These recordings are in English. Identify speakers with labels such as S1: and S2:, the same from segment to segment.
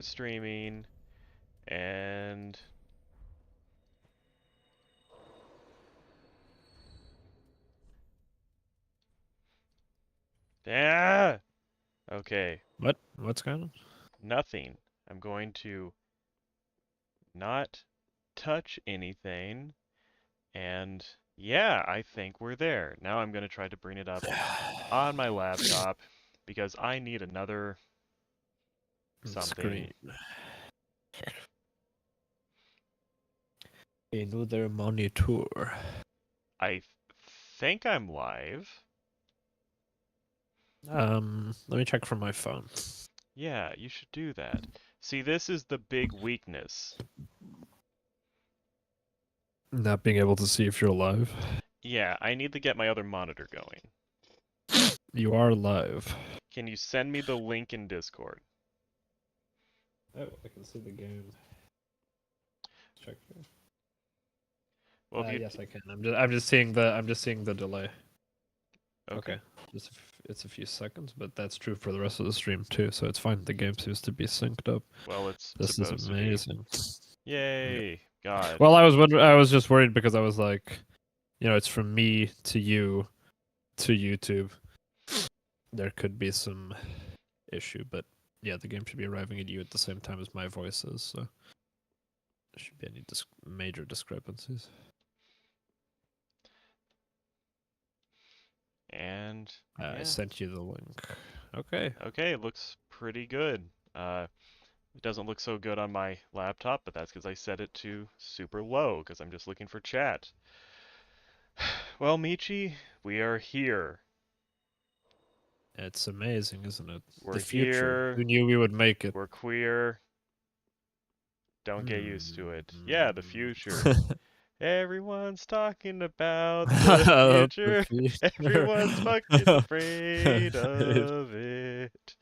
S1: streaming, and ah, okay,
S2: What? What's going on?
S1: nothing. I'm going to not touch anything, and yeah, I think we're there. Now I'm going to try to bring it up on my laptop because I need another something.
S2: Screen. Another monitor.
S1: I think I'm live.
S2: Let me check from my phone.
S1: Yeah, you should do that. See, this is the big weakness.
S2: Not being able to see if you're live.
S1: Yeah, I need to get my other monitor going.
S2: You are live.
S1: Can you send me the link in Discord?
S2: Oh, I can see the game. Check here.
S1: Well, if you
S2: Yes, I can. I'm just seeing the delay.
S1: okay.
S2: It's a few seconds, but that's true for the rest of the stream too, so it's fine. The game seems to be synced up.
S1: Well, it's
S2: This is
S1: supposed to be.
S2: amazing. Yep.
S1: Yay! God.
S2: Well, I was just worried because I was like, it's from me to you to YouTube. There could be some issue, but yeah, the game should be arriving at you at the same time as my voice is, so there should be any major discrepancies.
S1: And
S2: I
S1: yeah.
S2: sent you the link. Okay.
S1: Okay, it looks pretty good. It doesn't look so good on my laptop, but that's because I set it to super low because I'm just looking for chat. Well, Michi, we are here.
S2: It's amazing, isn't it?
S1: We're
S2: The future.
S1: here.
S2: Who knew we would make it?
S1: We're queer. Don't get used to it. Yeah, the future. Everyone's talking about the
S2: The
S1: future.
S2: future.
S1: Everyone's fucking afraid of it.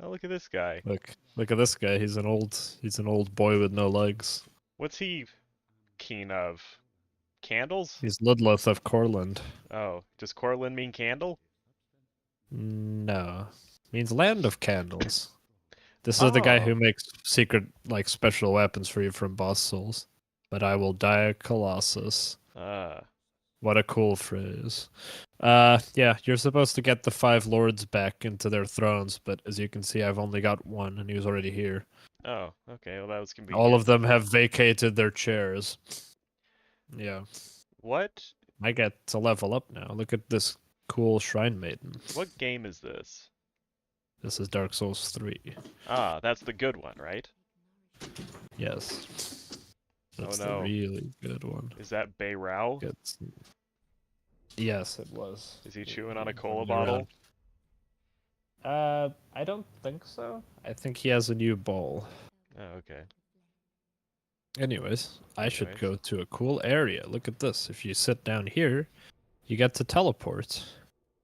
S1: Oh, look at this guy.
S2: Look at this guy. He's an old boy with no legs.
S1: What's he keen of? Candles?
S2: He's Ludleth of Corland.
S1: Oh, does Cortland mean candle?
S2: No. Means land of candles. This is the guy who
S1: Oh,
S2: makes secret, special weapons for you from boss souls. But I will die a Colossus.
S1: uh,
S2: What a cool phrase. Yeah, you're supposed to get the 5 lords back into their thrones, but as you can see, I've only got one, and he was already here.
S1: oh, okay, well that was
S2: All
S1: convenient.
S2: of them have vacated their chairs. Yeah.
S1: What?
S2: I get to level up now. Look at this cool Shrine Maiden.
S1: What game is this?
S2: This is Dark Souls 3.
S1: Ah, that's the good one, right?
S2: Yes.
S1: Oh
S2: That's the
S1: no.
S2: really good one.
S1: Is that Bei Rao?
S2: Gets... Yes, it was.
S1: Is he chewing on a cola
S2: Running
S1: bottle?
S2: around. I don't think so. I think he has a new ball.
S1: Oh, okay.
S2: Anyways, I should
S1: Anyways.
S2: go to a cool area. Look at this. If you sit down here, you get to teleport.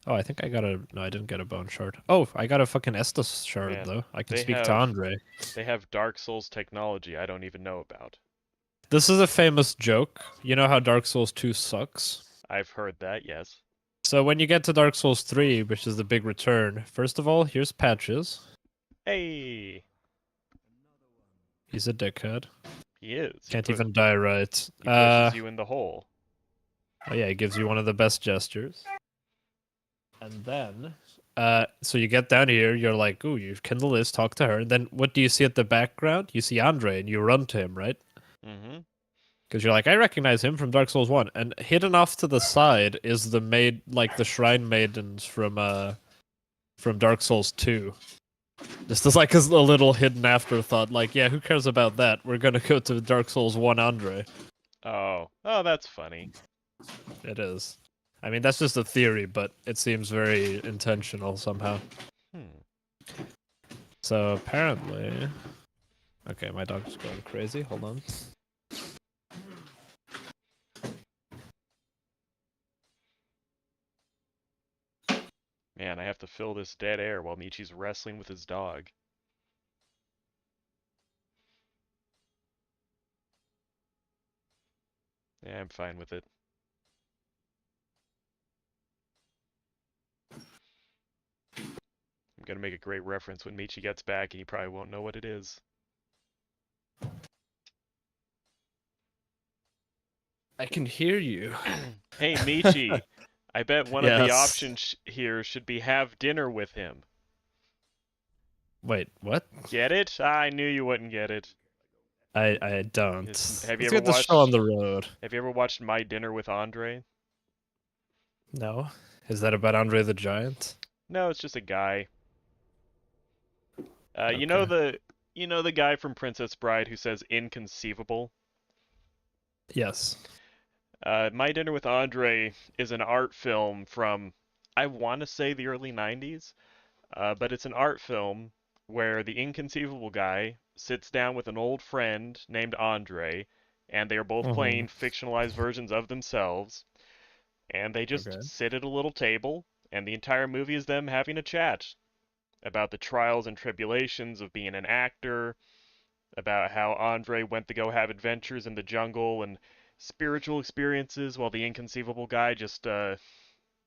S2: Oh, I think I got a... No, I didn't get a bone shard. Oh, I got a fucking Estus shard,
S1: Man,
S2: though. I can
S1: they
S2: speak to
S1: have
S2: Andre.
S1: they have Dark Souls technology I don't even know about.
S2: This is a famous joke. You know how Dark Souls 2 sucks?
S1: I've heard that, yes.
S2: So when you get to Dark Souls 3, which is the big return, first of all, here's Patches.
S1: Hey,
S2: He's a dickhead.
S1: he is.
S2: Can't even die right.
S1: He pushes you in the hole.
S2: Oh yeah, he gives you one of the best gestures. And then, so you get down here, you're like, ooh, you kindle this, talk to her. And then what do you see at the background? You see Andre, and you run to him, right?
S1: Mm-hmm.
S2: Because you're like, I recognize him from Dark Souls 1. And hidden off to the side is the the Shrine Maidens from Dark Souls 2. Just as like a little hidden afterthought, like, yeah, who cares about that? We're gonna go to Dark Souls 1 Andre.
S1: Oh, that's funny.
S2: It is. I mean, that's just a theory, but it seems very intentional somehow.
S1: Hmm.
S2: So apparently... Okay, my dog's going crazy. Hold on.
S1: Man, I have to fill this dead air while Michi's wrestling with his dog. Yeah, I'm fine with it. I'm gonna make a great reference when Michi gets back and he probably won't know what it is.
S2: I can hear you.
S1: Hey, Michi, I bet one of the
S2: Yes.
S1: options here should be have dinner with him.
S2: Wait, what?
S1: Get it? I knew you wouldn't get it.
S2: I don't.
S1: Have you
S2: Let's
S1: ever
S2: get the show on
S1: watched
S2: the road.
S1: Have you ever watched My Dinner with Andre?
S2: No. Is that about Andre the Giant?
S1: No, it's just a guy. You know
S2: Okay.
S1: the guy from Princess Bride who says inconceivable?
S2: Yes.
S1: My Dinner with Andre is an art film from, I want to say, the early 90s, but it's an art film where the inconceivable guy sits down with an old friend named Andre, and they are both
S2: Mm-hmm.
S1: playing fictionalized versions of themselves, and they just
S2: Okay.
S1: sit at a little table, and the entire movie is them having a chat about the trials and tribulations of being an actor, about how Andre went to go have adventures in the jungle and spiritual experiences while the inconceivable guy just I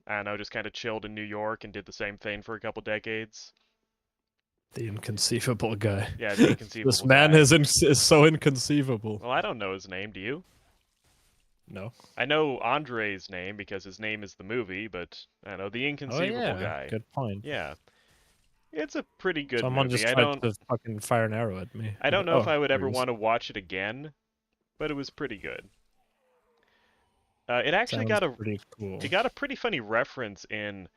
S1: don't know, just kind of chilled in New York and did the same thing for a couple decades.
S2: The inconceivable guy.
S1: Yeah, the
S2: This
S1: inconceivable
S2: man
S1: guy.
S2: is so inconceivable.
S1: Well, I don't know his name, do you?
S2: No.
S1: I know Andre's name because his name is the movie, but I don't know the
S2: Oh
S1: inconceivable
S2: yeah.
S1: guy.
S2: Good point.
S1: Yeah. It's a pretty good
S2: Someone
S1: movie.
S2: just tried to fucking fire an arrow at me.
S1: I don't know if
S2: Oh,
S1: I would
S2: there
S1: ever
S2: he is.
S1: want to watch it again, but it was pretty good. It actually
S2: Sounds pretty cool.
S1: it got a pretty funny reference in,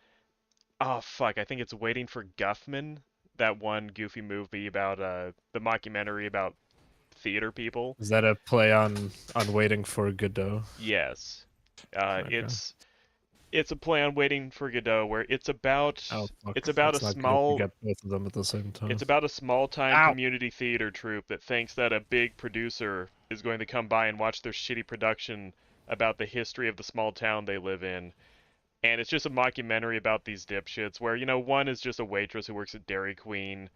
S1: oh fuck, I think it's Waiting for Guffman, that one goofy movie about the mockumentary about theater people.
S2: Is that a play on Waiting for Godot?
S1: Yes.
S2: Okay.
S1: It's a play on Waiting for Godot where
S2: Oh fuck.
S1: it's about a
S2: That's not good if you
S1: small
S2: get both of them at the same time.
S1: it's about a small time
S2: Ow!
S1: community theater troupe that thinks that a big producer is going to come by and watch their shitty production about the history of the small town they live in. And it's just a mockumentary about these dipshits where, one is just a waitress who works at Dairy Queen,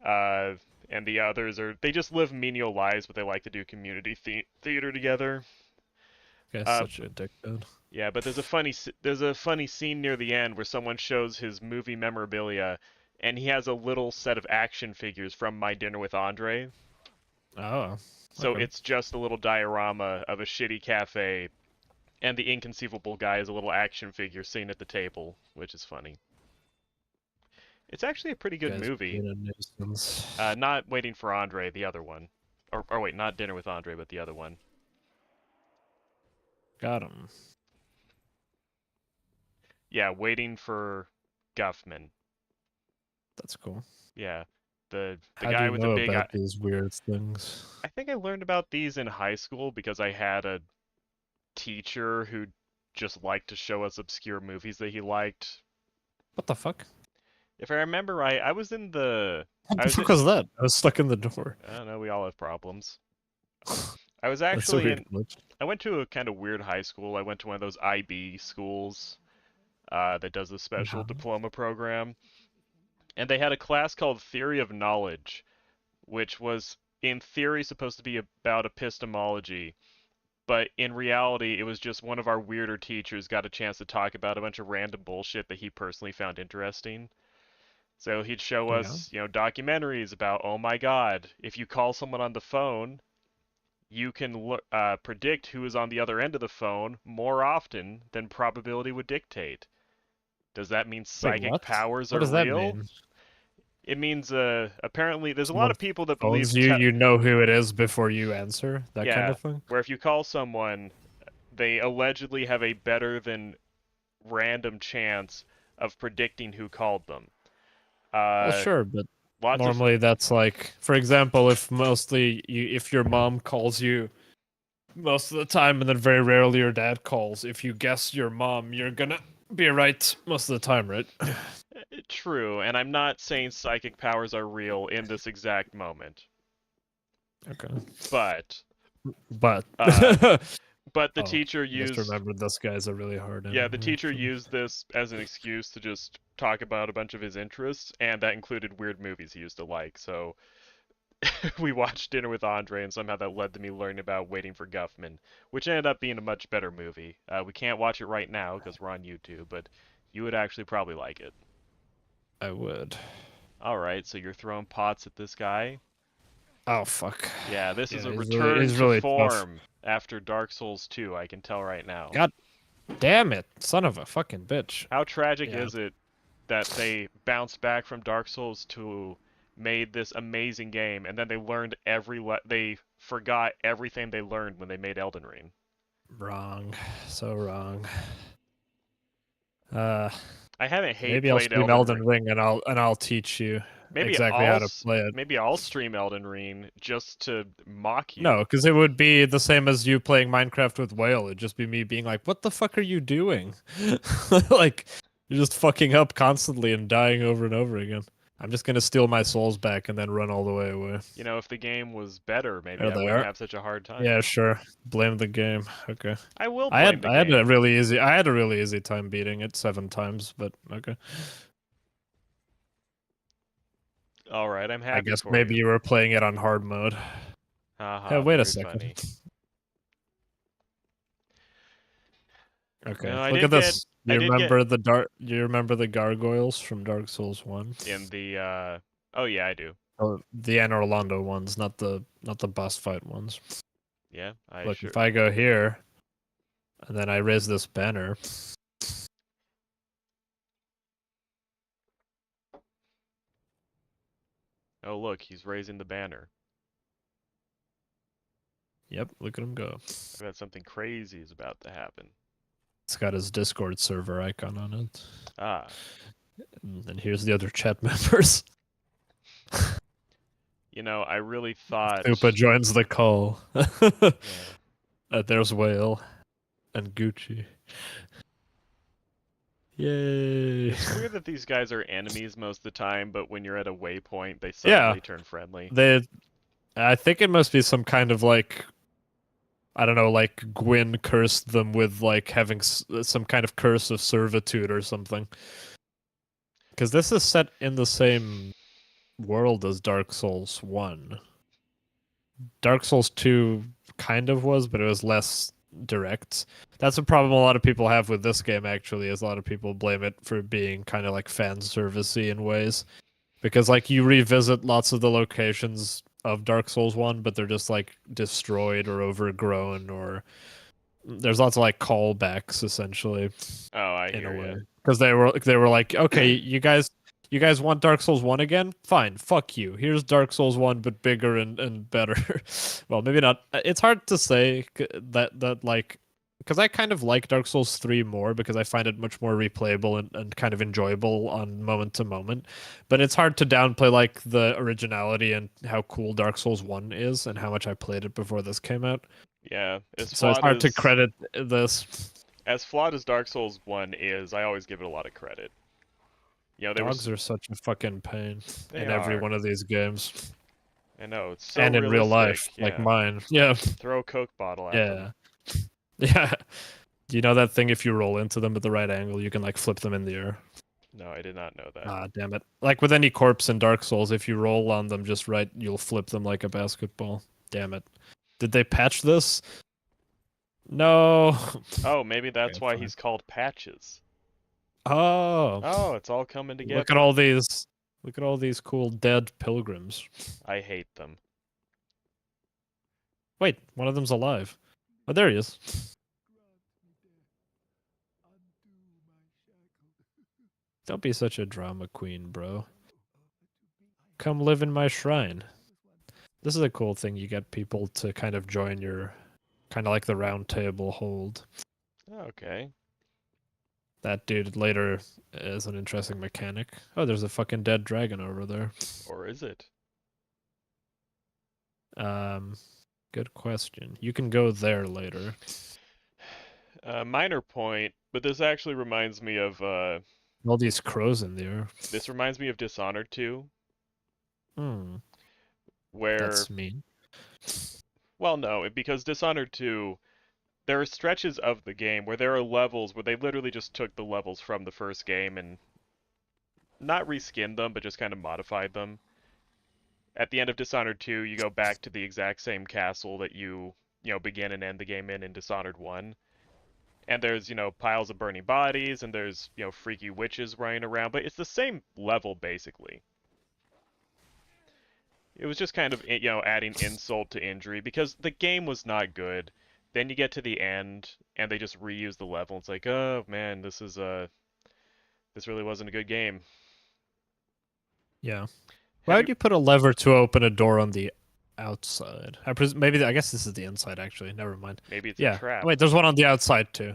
S1: uh, and the others they just live menial lives, but they like to do community theater together.
S2: Guy's
S1: Uh,
S2: such a dickhead.
S1: yeah, but there's a funny scene near the end where someone shows his movie memorabilia, and he has a little set of action figures from My Dinner with Andre.
S2: Oh.
S1: So
S2: Okay.
S1: it's just a little diorama of a shitty cafe, and the inconceivable guy is a little action figure sitting at the table, which is funny. It's actually a pretty good
S2: Guy's
S1: movie.
S2: being a nuisance.
S1: Not Waiting for Andre, the other one. Or wait, not Dinner with Andre, but the other one.
S2: Got him.
S1: Yeah, Waiting for Guffman.
S2: That's cool.
S1: Yeah. The
S2: How do
S1: guy
S2: you
S1: with the
S2: know
S1: big
S2: about these weird things?
S1: I think I learned about these in high school because I had a teacher who just liked to show us obscure movies that he liked.
S2: What the fuck?
S1: If I remember right, I was in the
S2: What
S1: I
S2: the
S1: was
S2: fuck
S1: in,
S2: was that? I was stuck in the door.
S1: I don't know, we all have problems. I was
S2: That's a
S1: actually
S2: weird
S1: in
S2: glitch.
S1: I went to a kind of weird high school. I went to one of those IB schools that does the special
S2: Uh-huh.
S1: diploma program, and they had a class called Theory of Knowledge, which was in theory supposed to be about epistemology, but in reality it was just one of our weirder teachers got a chance to talk about a bunch of random bullshit that he personally found interesting. So he'd show
S2: Yeah.
S1: us, documentaries about, oh my god, if you call someone on the phone, you can predict who is on the other end of the phone more often than probability would dictate. Does that mean
S2: Wait,
S1: psychic
S2: what?
S1: powers
S2: What
S1: are
S2: does that
S1: real?
S2: mean?
S1: It means apparently there's a lot
S2: Someone
S1: of people that believe
S2: phones you, you know who it is before you answer? That kind
S1: yeah,
S2: of thing?
S1: where if you call someone, they allegedly have a better than random chance of predicting who called them.
S2: Well,
S1: Uh,
S2: sure, but
S1: lots of
S2: normally that's like, for example, if your mom calls you most of the time and then very rarely your dad calls, if you guess your mom, you're gonna be right most of the time, right?
S1: true, and I'm not saying psychic powers are real in this exact moment,
S2: Okay.
S1: but
S2: But
S1: uh, but the
S2: oh,
S1: teacher
S2: I just
S1: used
S2: remembered this guy's a really hard
S1: yeah, the
S2: enemy,
S1: teacher
S2: actually.
S1: used this as an excuse to just talk about a bunch of his interests, and that included weird movies he used to like. So we watched Dinner with Andre, and somehow that led to me learning about Waiting for Guffman, which ended up being a much better movie. We can't watch it right now because we're on YouTube, but you would actually probably like it.
S2: I would.
S1: All right, so you're throwing pots at this guy.
S2: Oh fuck.
S1: Yeah, this is
S2: Yeah,
S1: a
S2: he's really
S1: return
S2: he's
S1: to
S2: really tough.
S1: form after Dark Souls 2, I can tell right now.
S2: God damn it, son of a fucking bitch.
S1: How tragic
S2: Yeah.
S1: is it that they bounced back from Dark Souls 2, made this amazing game, and then they learned they forgot everything they learned when they made Elden Ring.
S2: Wrong. So wrong. Uh
S1: I haven't
S2: maybe I'll
S1: played
S2: stream
S1: Elden
S2: Elden
S1: Ring.
S2: Ring and I'll teach you exactly how to play it.
S1: Maybe I'll stream Elden Ring just to mock
S2: No,
S1: you.
S2: because it would be the same as you playing Minecraft with Whale. It'd just be me being like, "What the fuck are you doing?" Like you're just fucking up constantly and dying over and over again. I'm just gonna steal my souls back and then run all the way away.
S1: You know, if the game was better, maybe
S2: There
S1: I
S2: they
S1: wouldn't
S2: are.
S1: have such a hard time.
S2: Yeah, sure. Blame the game. Okay.
S1: I will blame the
S2: I had a
S1: game.
S2: really easy time beating it 7 times, but okay.
S1: All right, I'm
S2: I
S1: happy
S2: guess
S1: for
S2: maybe
S1: you.
S2: you were playing it on hard mode. Yeah,
S1: Haha,
S2: wait a
S1: very
S2: second.
S1: funny.
S2: Okay,
S1: No, I
S2: look
S1: did
S2: at
S1: get
S2: this.
S1: I did get
S2: You remember the gargoyles from Dark Souls 1?
S1: in the oh yeah, I do.
S2: Oh, the Anor Londo ones, not the boss fight ones.
S1: Yeah, I
S2: Look,
S1: sure.
S2: if I go here and then I raise this banner,
S1: Oh, look, he's raising the banner.
S2: yep, look at him go.
S1: I bet something crazy is about to happen.
S2: It's got his Discord server icon on it.
S1: Ah,
S2: And then here's the other chat members.
S1: you know, I really thought
S2: Koopa joins the call.
S1: yeah.
S2: There's Whale and Gucci. Yay.
S1: It's weird that these guys are enemies most of the time, but when you're at a waypoint, they suddenly turn friendly.
S2: I think it must be some kind of like, I don't know, like Gwyn cursed them with like having some kind of curse of servitude or something. Because this is set in the same world as Dark Souls 1. Dark Souls 2 kind of was, but it was less direct. That's a problem a lot of people have with this game, actually, is a lot of people blame it for being kind of like fan servicey in ways. Because like you revisit lots of the locations of Dark Souls 1, but they're just like destroyed or overgrown, or there's lots of like callbacks essentially
S1: Oh, I
S2: in a
S1: hear
S2: way.
S1: you.
S2: Because they were like, okay, you guys want Dark Souls 1 again? Fine, fuck you. Here's Dark Souls 1 but bigger and better. Well, maybe not. It's hard to say that like, because I kind of like Dark Souls 3 more because I find it much more replayable and kind of enjoyable on moment to moment. But it's hard to downplay like the originality and how cool Dark Souls 1 is and how much I played it before this came out.
S1: Yeah,
S2: So it's hard to credit this.
S1: as flawed as Dark Souls 1 is, I always give it a lot of credit. You know,
S2: Dogs are such a fucking pain
S1: They
S2: in every
S1: are.
S2: one of these games.
S1: I know, it's so
S2: And in real
S1: realistic.
S2: life, like
S1: Yeah.
S2: mine. Yeah.
S1: Throw a Coke bottle at them.
S2: Yeah. Yeah. Do you know that thing if you roll into them at the right angle, you can like flip them in the air?
S1: No, I did not know that.
S2: Ah, damn it. Like with any corpse in Dark Souls, if you roll on them just right, you'll flip them like a basketball. Damn it. Did they patch this? No.
S1: Oh, maybe that's
S2: Okay,
S1: why
S2: fine.
S1: he's called Patches.
S2: Oh.
S1: Oh, it's all coming together.
S2: Look at all these. Look at all these cool dead pilgrims.
S1: I hate them.
S2: Wait, one of them's alive. Oh, there he is. Don't be such a drama queen, bro. Come live in my shrine. This is a cool thing. You get people to kind of join your, kind of like the round table hold.
S1: Okay.
S2: That dude later is an interesting mechanic. Oh, there's a fucking dead dragon over there.
S1: Or is it?
S2: Good question. You can go there later.
S1: Minor point, but this actually reminds me of
S2: All these crows in there.
S1: this reminds me of Dishonored 2,
S2: Hmm,
S1: where
S2: that's mean.
S1: well, no, because Dishonored 2, there are stretches of the game where there are levels where they literally just took the levels from the first game and not reskinned them, but just kind of modified them. At the end of Dishonored 2, you go back to the exact same castle that you begin and end the game in Dishonored 1. And there's, piles of burning bodies, and there's, freaky witches running around, but it's the same level, basically. It was just kind of, adding insult to injury because the game was not good. Then you get to the end and they just reuse the level. It's like, oh man, this really wasn't a good game.
S2: Yeah. Why
S1: Have
S2: would
S1: you?
S2: you put a lever to open a door on the outside? Maybe I guess this is the inside actually. Never mind.
S1: Maybe it's a
S2: Yeah.
S1: trap.
S2: Wait, there's one on the outside too.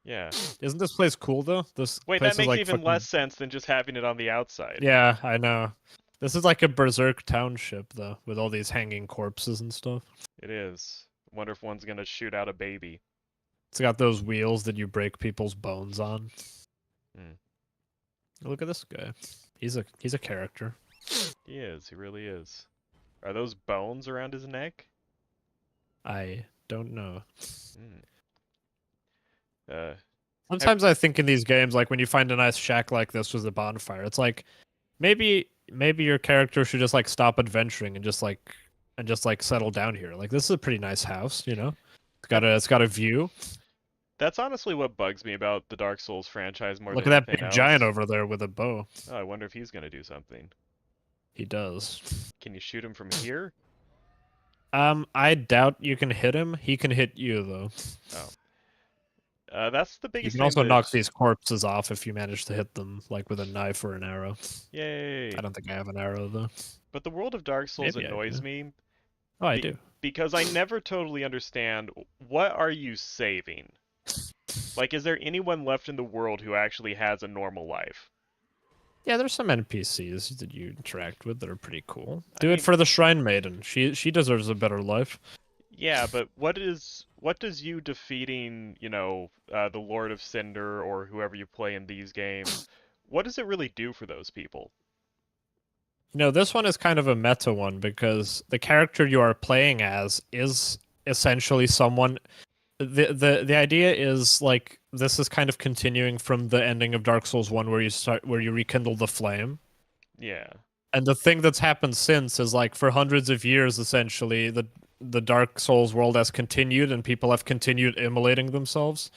S1: Yeah.
S2: Isn't this place cool though? This
S1: Wait,
S2: place
S1: that
S2: is
S1: makes
S2: like
S1: even
S2: fucking.
S1: less sense than just having it on the outside.
S2: Yeah, I know. This is like a berserk township though, with all these hanging corpses and stuff.
S1: It is. Wonder if one's gonna shoot out a baby.
S2: It's got those wheels that you break people's bones on.
S1: Hmm.
S2: Look at this guy. He's a character.
S1: He is. He really is. Are those bones around his neck?
S2: I don't know.
S1: Hmm. Uh,
S2: Sometimes I think in these games, like when you find a nice shack like this with a bonfire, it's like maybe your character should just like stop adventuring and just like settle down here. Like this is a pretty nice house, you know. It's got a view.
S1: that's honestly what bugs me about the Dark Souls franchise more
S2: Look
S1: than
S2: at that
S1: anything
S2: big
S1: else.
S2: giant over there with a bow.
S1: Oh, I wonder if he's gonna do something.
S2: He does.
S1: Can you shoot him from here?
S2: I doubt you can hit him. He can hit you though.
S1: That's the
S2: You
S1: biggest
S2: can
S1: thing
S2: also
S1: that...
S2: knock these corpses off if you manage to hit them, like with a knife or an arrow.
S1: Yay!
S2: I don't think I have an arrow though.
S1: But the world of Dark Souls
S2: Maybe I
S1: annoys
S2: do.
S1: me
S2: Oh, I
S1: Be-
S2: do.
S1: because I never totally understand what are you saving? Like, is there anyone left in the world who actually has a normal life?
S2: Yeah, there's some NPCs that you interact with that are pretty cool.
S1: I
S2: Do
S1: mean-
S2: it for the Shrine Maiden. She deserves a better life.
S1: Yeah, but what does you defeating, the Lord of Cinder or whoever you play in these games, what does it really do for those people?
S2: You know, this one is kind of a meta one because the character you are playing as is essentially someone. The idea is like this is kind of continuing from the ending of Dark Souls 1 where you rekindle the flame.
S1: Yeah.
S2: And the thing that's happened since is like for hundreds of years essentially the Dark Souls world has continued and people have continued immolating themselves.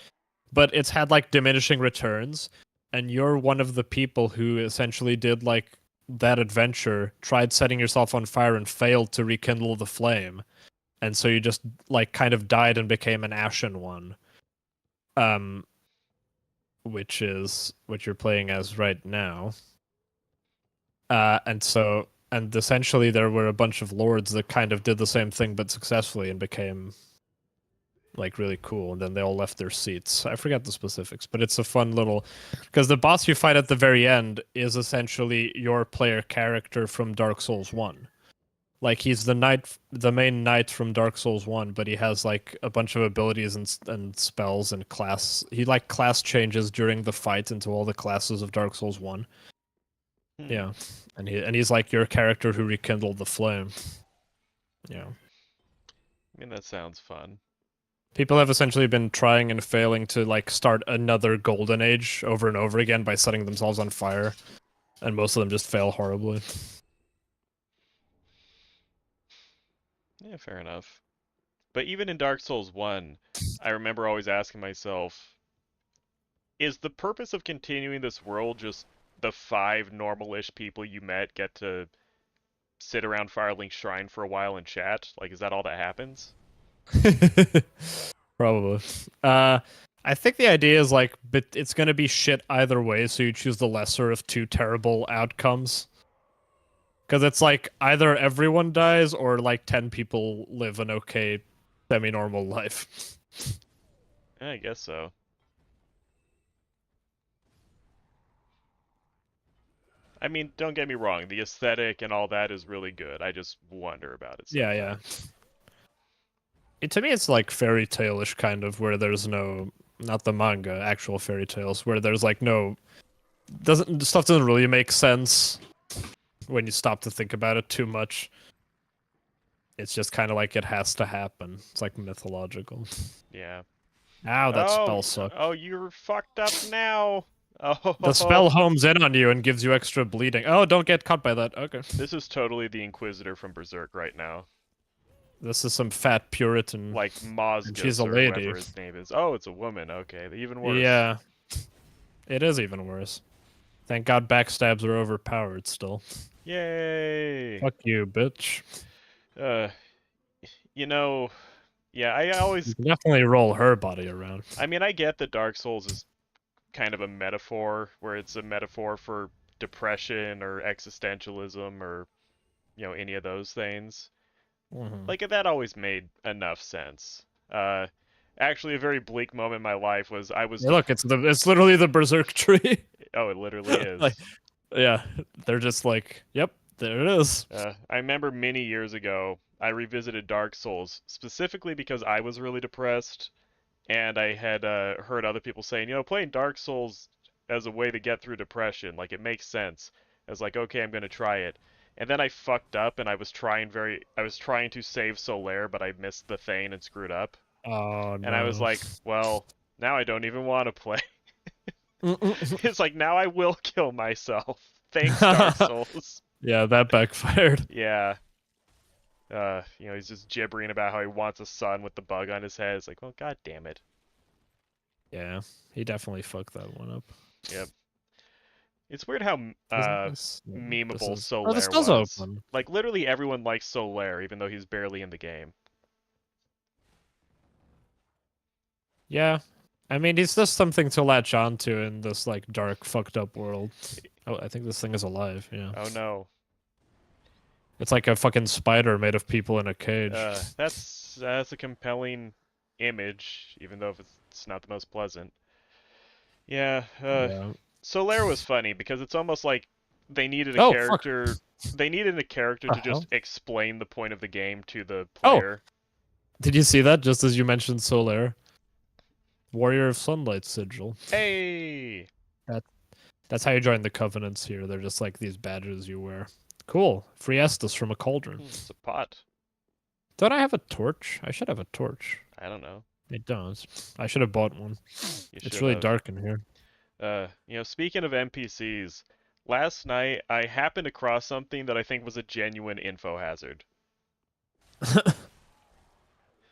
S2: But it's had like diminishing returns, and you're one of the people who essentially did like that adventure, tried setting yourself on fire and failed to rekindle the flame. And so you just like kind of died and became an ashen one. Which is what you're playing as right now. And essentially there were a bunch of lords that kind of did the same thing but successfully and became like really cool, and then they all left their seats. I forget the specifics, but it's a fun little because the boss you fight at the very end is essentially your player character from Dark Souls 1. Like he's the main knight from Dark Souls 1, but he has like a bunch of abilities and spells and class. He like class changes during the fight into all the classes of Dark Souls 1. Yeah, and he's like your character who rekindled the flame. Yeah.
S1: I mean, that sounds fun.
S2: People have essentially been trying and failing to like start another golden age over and over again by setting themselves on fire, and most of them just fail horribly.
S1: Yeah, fair enough. But even in Dark Souls 1, I remember always asking myself, is the purpose of continuing this world just the 5 normal-ish people you met get to sit around Firelink Shrine for a while and chat? Like, is that all that happens?
S2: Probably. I think the idea is like, but it's gonna be shit either way, so you choose the lesser of two terrible outcomes. Because it's like either everyone dies or like 10 people live an okay, semi-normal life.
S1: Yeah, I guess so. I mean, don't get me wrong, the aesthetic and all that is really good. I just wonder about it
S2: Yeah,
S1: sometimes.
S2: yeah. To me, it's like fairy tale-ish kind of, where there's no, not the manga, actual fairy tales, where there's like no, stuff doesn't really make sense when you stop to think about it too much. It's just kind of like it has to happen. It's like mythological.
S1: Yeah.
S2: Ow, that spell sucked.
S1: Oh, you're fucked up now. Oh,
S2: The spell homes in on you and gives you extra bleeding. Oh, don't get caught by that. Okay.
S1: This is totally the Inquisitor from Berserk right now.
S2: This is some fat Puritan.
S1: Like Mozgus
S2: she's a
S1: or
S2: lady.
S1: whoever his name is. Oh, it's a woman. Okay, even worse.
S2: Yeah. It is even worse. Thank God backstabs are overpowered still.
S1: Yay!
S2: Fuck you, bitch.
S1: Uh, you know, yeah, I always
S2: You can definitely roll her body around.
S1: I mean, I get that Dark Souls is kind of a metaphor, where it's a metaphor for depression or existentialism or, any of those things.
S2: Mhm.
S1: Like, that always made enough sense. Uh, Actually, a very bleak moment in my life was I was
S2: Hey, look, it's literally the berserk tree.
S1: oh, it literally
S2: Like,
S1: is.
S2: yeah, they're just like, yep, there it is.
S1: I remember many years ago, I revisited Dark Souls specifically because I was really depressed, and I had heard other people saying, playing Dark Souls as a way to get through depression, like it makes sense. I was like, okay, I'm gonna try it. And then I fucked up, and I was trying to save Solaire, but I missed the Thane and screwed up.
S2: Oh
S1: And I was
S2: no.
S1: like, well, now I don't even want to play. It's like, now I will kill myself. Thanks, Dark Souls.
S2: Yeah, that backfired.
S1: Yeah. He's just gibbering about how he wants a son with the bug on his head. It's like, well, god damn it.
S2: Yeah, he definitely fucked that one up.
S1: Yep. It's weird how
S2: Isn't this? No, this
S1: memeable
S2: is. Oh, this
S1: Solaire
S2: does
S1: was.
S2: open.
S1: Like, literally everyone likes Solaire, even though he's barely in the game.
S2: Yeah, I mean, he's just something to latch onto in this like dark, fucked up world. Oh, I think this thing is alive. Yeah,
S1: Oh no.
S2: it's like a fucking spider made of people in a cage.
S1: That's a compelling image, even though it's not the most pleasant. Yeah,
S2: Yeah.
S1: Solaire was funny because it's almost like they needed a
S2: Oh fuck!
S1: character. They needed a character
S2: The
S1: to just
S2: hell?
S1: explain the point of the game to the
S2: Oh,
S1: player.
S2: did you see that? Just as you mentioned Solaire, Warrior of Sunlight sigil.
S1: Hey,
S2: That's how you join the covenants here. They're just like these badges you wear. Cool. Free Estus from a cauldron.
S1: it's a pot.
S2: Don't I have a torch? I should have a torch.
S1: I don't know.
S2: It does. I should have bought one.
S1: You
S2: It's
S1: should
S2: really
S1: have.
S2: dark in here.
S1: Speaking of NPCs, last night I happened across something that I think was a genuine info hazard.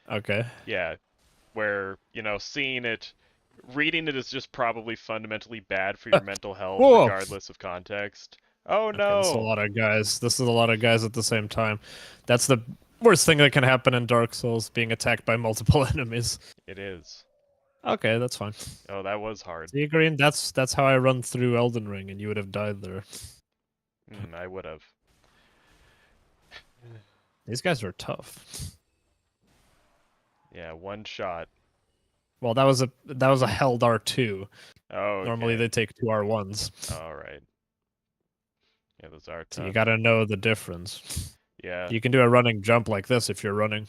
S2: Okay.
S1: Yeah, where, seeing it, reading it is just probably fundamentally bad for your mental health,
S2: Whoa.
S1: regardless of context. Oh
S2: Okay, this is a
S1: no!
S2: lot of guys. This is a lot of guys at the same time. That's the worst thing that can happen in Dark Souls, being attacked by multiple enemies.
S1: It is.
S2: Okay, that's fine.
S1: Oh, that was hard.
S2: See, Green, that's how I run through Elden Ring, and you would have died there.
S1: I would have.
S2: These guys are tough.
S1: Yeah, one shot.
S2: Well, that was a held R2.
S1: Oh,
S2: Normally they take two R1s.
S1: All right. Yeah, those are
S2: So
S1: tough.
S2: you gotta know the difference.
S1: Yeah.
S2: You can do a running jump like this if you're running.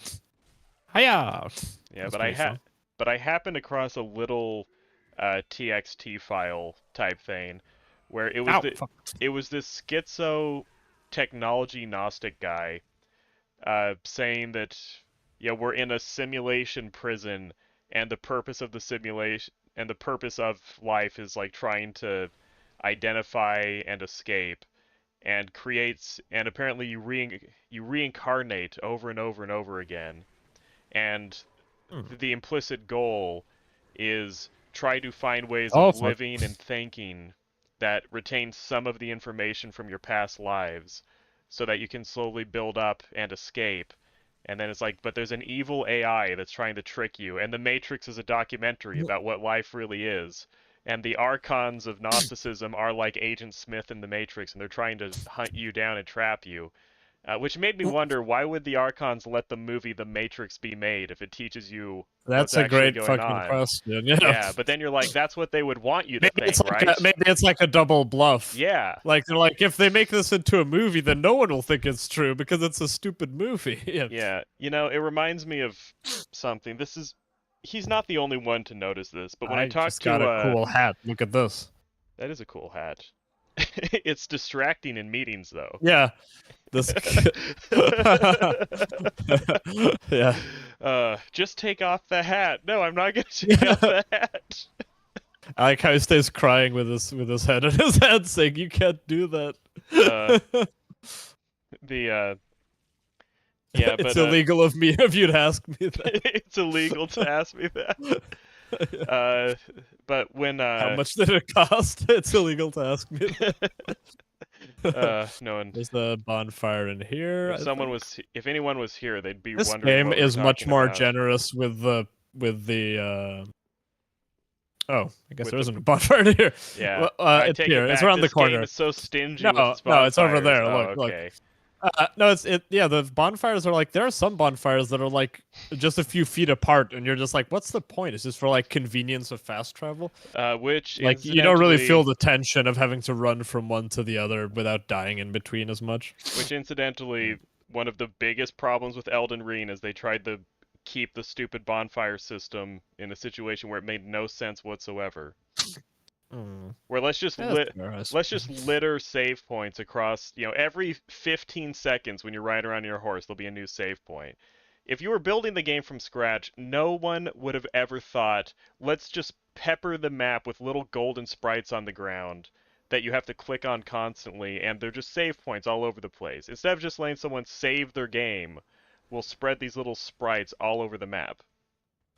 S2: Hiya!
S1: Yeah,
S2: That's
S1: but
S2: pretty fun.
S1: I happened across a little TXT file type thing where
S2: Ow, fuck.
S1: it was this schizo technology gnostic guy saying that, yeah, we're in a simulation prison, and the purpose of the simulation and the purpose of life is like trying to identify and escape, and apparently you reincarnate over and over and over again, and
S2: Hmm.
S1: the implicit goal is try to find ways
S2: Oh,
S1: of
S2: fuck.
S1: living and thinking that retain some of the information from your past lives, so that you can slowly build up and escape. And then it's like, but there's an evil AI that's trying to trick you, and The Matrix is a documentary about what life really is. And the archons of Gnosticism are like Agent Smith in The Matrix, and they're trying to hunt you down and trap you. Which made me wonder, why would the archons let the movie The Matrix be made if it teaches you what's
S2: That's a
S1: actually
S2: great
S1: going
S2: fucking
S1: on?
S2: question. Yeah.
S1: Yeah, but then you're like, that's what they would want you to
S2: Maybe
S1: think, right?
S2: maybe it's like a double bluff.
S1: Yeah.
S2: Like they're like, if they make this into a movie, then no one will think it's true because it's a stupid movie. Yeah.
S1: Yeah, it reminds me of something. He's not the only one to notice this, but when I talk
S2: just got a cool hat. Look at this.
S1: that is a cool hat. It's distracting in meetings, though.
S2: Yeah. This. Yeah.
S1: Just take off the hat. No, I'm not gonna take off the hat.
S2: I like how he stays crying with his head in his head, saying, "You can't do that."
S1: Yeah, but
S2: it's illegal of you to ask me that.
S1: it's illegal to ask me that. But when
S2: How much did it cost? It's illegal to ask me that.
S1: No one.
S2: There's the bonfire in here.
S1: If
S2: I
S1: someone
S2: think.
S1: was, if anyone was here, they'd be
S2: This
S1: wondering
S2: game
S1: what we're
S2: is much
S1: talking
S2: more
S1: about.
S2: generous with the Oh, I guess
S1: With
S2: there
S1: the-
S2: isn't a bonfire in here.
S1: Yeah,
S2: Well,
S1: I
S2: it's
S1: take
S2: here.
S1: it
S2: It's
S1: back.
S2: around the
S1: This game
S2: corner.
S1: is so stingy with
S2: No,
S1: its
S2: no, it's over
S1: bonfires.
S2: there.
S1: Oh,
S2: Look, look.
S1: okay.
S2: No, yeah, the bonfires are like there are some bonfires that are like just a few feet apart, and you're just like, what's the point? It's just for like convenience of fast travel.
S1: Which
S2: Like you don't really feel
S1: incidentally-
S2: the tension of having to run from one to the other without dying in between as much.
S1: Which incidentally, one of the biggest problems with Elden Ring is they tried to keep the stupid bonfire system in a situation where it made no sense whatsoever. Where let's just let's just litter save points across, every 15 seconds when you're riding around your horse, there'll be a new save point. If you were building the game from scratch, no one would have ever thought, let's just pepper the map with little golden sprites on the ground that you have to click on constantly, and they're just save points all over the place. Instead of just letting someone save their game, we'll spread these little sprites all over the map.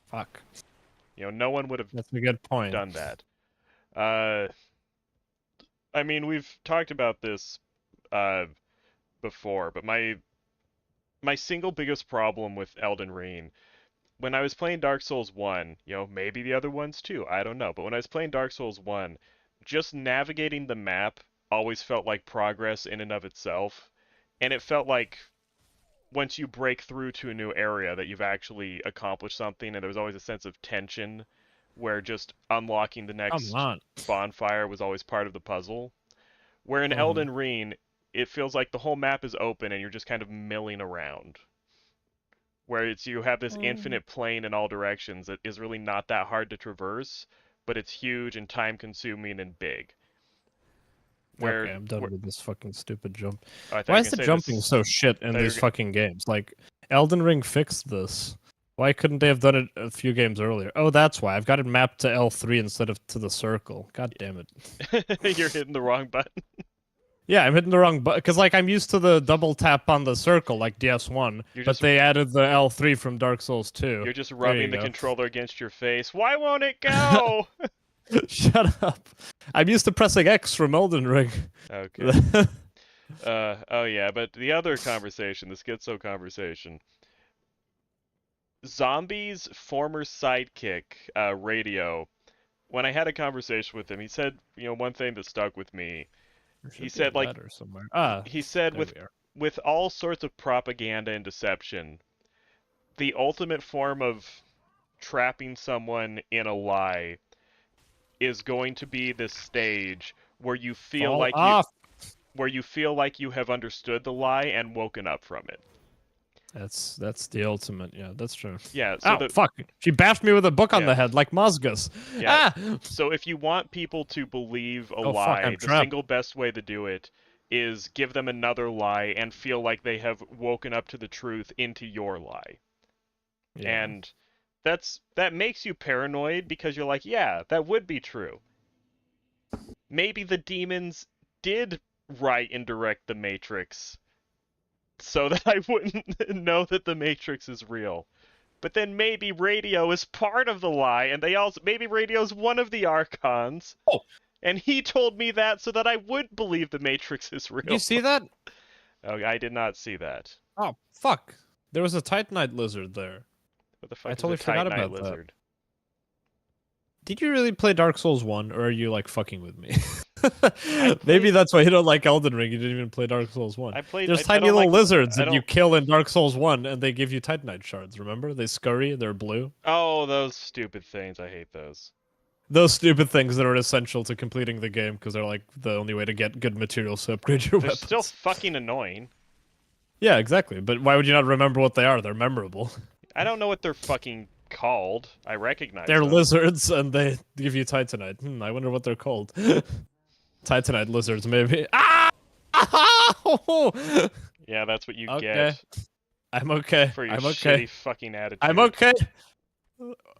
S2: Fuck.
S1: No one would have
S2: That's a good point.
S1: done that. I mean, we've talked about this before, but my single biggest problem with Elden Ring, when I was playing Dark Souls 1, maybe the other ones too, I don't know, but when I was playing Dark Souls 1, just navigating the map always felt like progress in and of itself, and it felt like once you break through to a new area that you've actually accomplished something, and there was always a sense of tension where just unlocking the next bonfire was always part of the puzzle. Where in Elden Ring, it feels like the whole map is open and you're just kind of milling around. Where you have this infinite plane in all directions that is really not that hard to traverse, but it's huge and time consuming and big.
S2: Okay, I'm done with this fucking stupid jump.
S1: Oh,
S2: Why is the jumping so shit in these fucking games? Like, Elden Ring fixed this. Why couldn't they have done it a few games earlier? Oh, that's why. I've got it mapped to L3 instead of to the circle. God damn it.
S1: You're hitting the wrong button.
S2: Yeah, I'm hitting the wrong button. Because, like, I'm used to the double tap on the circle, like DS1. But they added the L3 from Dark Souls 2.
S1: You're just rubbing the controller against your face. Why won't it go?
S2: Shut up. I'm used to pressing X from Elden Ring.
S1: Okay. Oh, yeah, but the other conversation, the Schizo conversation. Zombie's former sidekick, Radio, when I had a conversation with him, he said, one thing that stuck with me. He said, like, he said with all sorts of propaganda and deception, the ultimate form of trapping someone in a lie is going to be this stage where you feel like you have understood the lie and woken up from it.
S2: That's the ultimate. Yeah, that's true.
S1: Yeah. So
S2: fuck! She bashed me with a book on the head like Mosgus.
S1: Yeah. So if you want people to believe a lie, the single best way to do it is give them another lie and feel like they have woken up to the truth into your lie. Yeah. And that makes you paranoid because you're like, yeah, that would be true. Maybe the demons did write and direct the Matrix so that I wouldn't know that the Matrix is real. But then maybe Radio is part of the lie, and maybe Radio's one of the Archons.
S2: Oh.
S1: And he told me that so that I would believe the Matrix is real.
S2: You see that?
S1: Oh, I did not see that.
S2: Oh, fuck. There was a Titanite lizard there.
S1: What the fuck
S2: I totally forgot about
S1: lizard?
S2: That. Did you really play Dark Souls 1, or are you, like, fucking with me? Maybe that's why you don't like Elden Ring. You didn't even play Dark Souls 1. There's tiny little lizards that you kill in Dark Souls 1, and they give you Titanite shards, remember? They scurry, they're blue.
S1: Oh, those stupid things. I hate those.
S2: Those stupid things that are essential to completing the game, because they're, like, the only way to get good materials to upgrade your weapons.
S1: They're still fucking annoying.
S2: Yeah, exactly. But why would you not remember what they are? They're memorable.
S1: I don't know what they're fucking called. I recognize
S2: They're
S1: them.
S2: lizards, and they give you Titanite. I wonder what they're called. Titanite lizards, maybe. Ah!
S1: Yeah, that's what you
S2: get. I'm okay.
S1: For your
S2: I'm okay.
S1: shitty fucking attitude.
S2: I'm okay.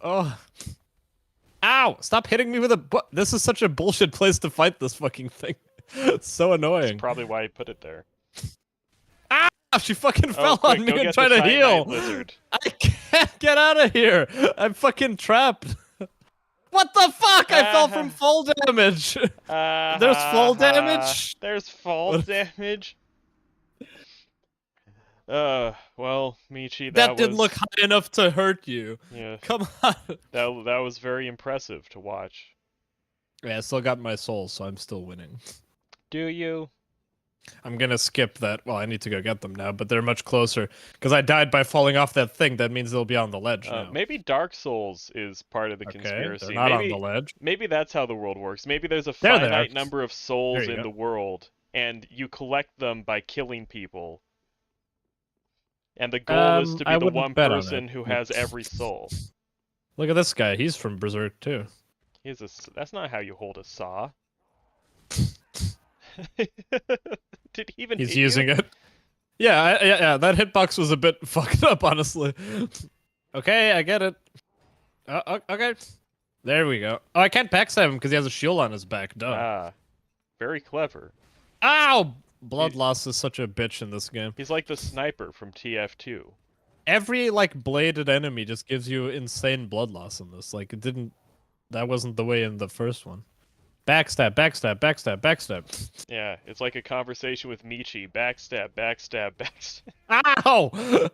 S2: Oh. Ow! Stop hitting me with a This is such a bullshit place to fight this fucking thing. It's so annoying.
S1: That's probably why I put it there.
S2: Ah! She fucking fell on me and tried to heal.
S1: Lizard.
S2: I can't get out of here. I'm fucking trapped. What the fuck? I fell from full damage. There's fall damage?
S1: There's fall damage. Well, Michi,
S2: That didn't look
S1: was
S2: high enough to hurt you.
S1: yeah,
S2: Come on.
S1: that was very impressive to watch.
S2: Yeah, I still got my soul, so I'm still winning.
S1: Do you?
S2: I'm gonna skip that. Well, I need to go get them now, but they're much closer. Because I died by falling off that thing. That means they'll be on the ledge now.
S1: Maybe Dark Souls is part of the
S2: Okay,
S1: conspiracy.
S2: they're not
S1: maybe,
S2: on the ledge.
S1: maybe that's how the world works. Maybe there's a
S2: There they
S1: finite
S2: are.
S1: number of souls
S2: There you
S1: in
S2: go.
S1: the world, and you collect them by killing people. And the goal is to be
S2: I
S1: the
S2: wouldn't
S1: one
S2: bet on
S1: person
S2: it.
S1: who has every soul.
S2: Look at this guy. He's from Berserk too.
S1: That's not how you hold a saw. Did he even
S2: He's
S1: hit
S2: using
S1: you?
S2: it. Yeah. That hitbox was a bit fucked up, honestly. Okay, I get it. Okay. There we go. Oh, I can't backstab him because he has a shield on his back. Duh.
S1: Ah, very clever.
S2: Ow! Blood loss is such a bitch in this game.
S1: He's like the sniper from TF2.
S2: Every like bladed enemy just gives you insane blood loss in this. Like it didn't. That wasn't the way in the first one. Backstab, backstab, backstab, backstab.
S1: Yeah, it's like a conversation with Michi. Backstab, backstab, backstab.
S2: Ow!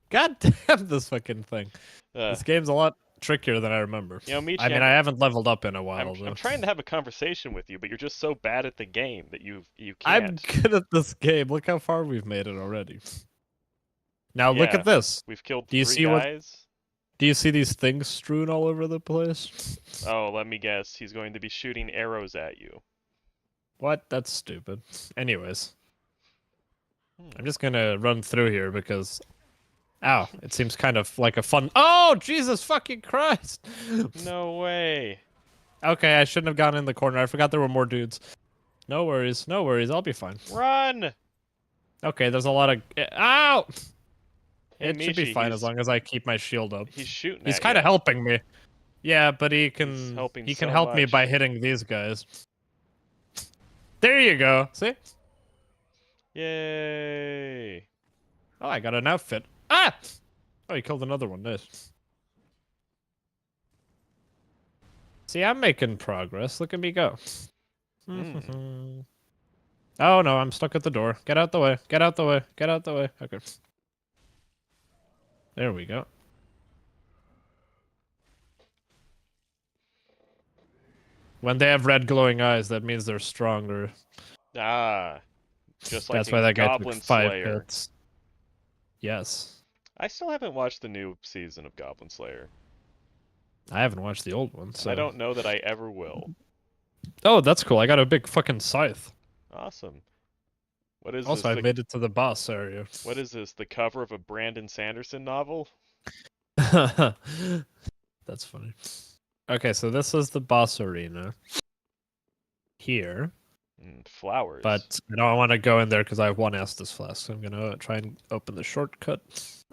S2: God damn this fucking thing.
S1: Uh,
S2: This game's a lot trickier than I remember.
S1: you know, Michi,
S2: I mean, I haven't leveled up in a while.
S1: I'm trying to have a conversation with you, but you're just so bad at the game that you
S2: I'm
S1: can't.
S2: good at this game. Look how far we've made it already. Now look
S1: Yeah.
S2: at this.
S1: We've killed
S2: Do you
S1: 3
S2: see what-
S1: guys.
S2: Do you see these things strewn all over the place?
S1: Oh, let me guess. He's going to be shooting arrows at you.
S2: What? That's stupid. Anyways,
S1: Hmm.
S2: I'm just gonna run through here because, ow, it seems kind of like a fun. Oh, Jesus fucking Christ!
S1: No way.
S2: Okay, I shouldn't have gone in the corner. I forgot there were more dudes. No worries, no worries. I'll be fine.
S1: Run!
S2: Okay, there's a lot of. Ow!
S1: Hey,
S2: It should be
S1: Michi,
S2: fine
S1: he's-
S2: as long as I keep my shield up.
S1: He's shooting
S2: He's
S1: at
S2: kind of
S1: you.
S2: helping me. Yeah, but he can
S1: helping
S2: he can
S1: so
S2: help me
S1: much.
S2: by hitting these guys. There you go. See?
S1: Yay!
S2: Oh, I got an outfit. Ah! Oh, you killed another one. Nice. See, I'm making progress. Look at me go.
S1: Hmm.
S2: Oh no, I'm stuck at the door. Get out the way. Get out the way. Get out the way. Okay. There we go. When they have red glowing eyes, that means they're stronger.
S1: Ah, just like
S2: That's
S1: in
S2: why that guy
S1: Goblin
S2: took 5
S1: Slayer.
S2: hits. Yes.
S1: I still haven't watched the new season of Goblin Slayer.
S2: I haven't watched the old one, so
S1: I don't know that I ever will.
S2: Oh, that's cool. I got a big fucking scythe.
S1: Awesome. What is
S2: Also, I
S1: this?
S2: made it to the boss area.
S1: What is this? The cover of a Brandon Sanderson novel?
S2: That's funny. Okay, so this is the boss arena. Here.
S1: Flowers.
S2: But I don't want to go in there because I have 1 Estus Flask. So I'm going to try and open the shortcut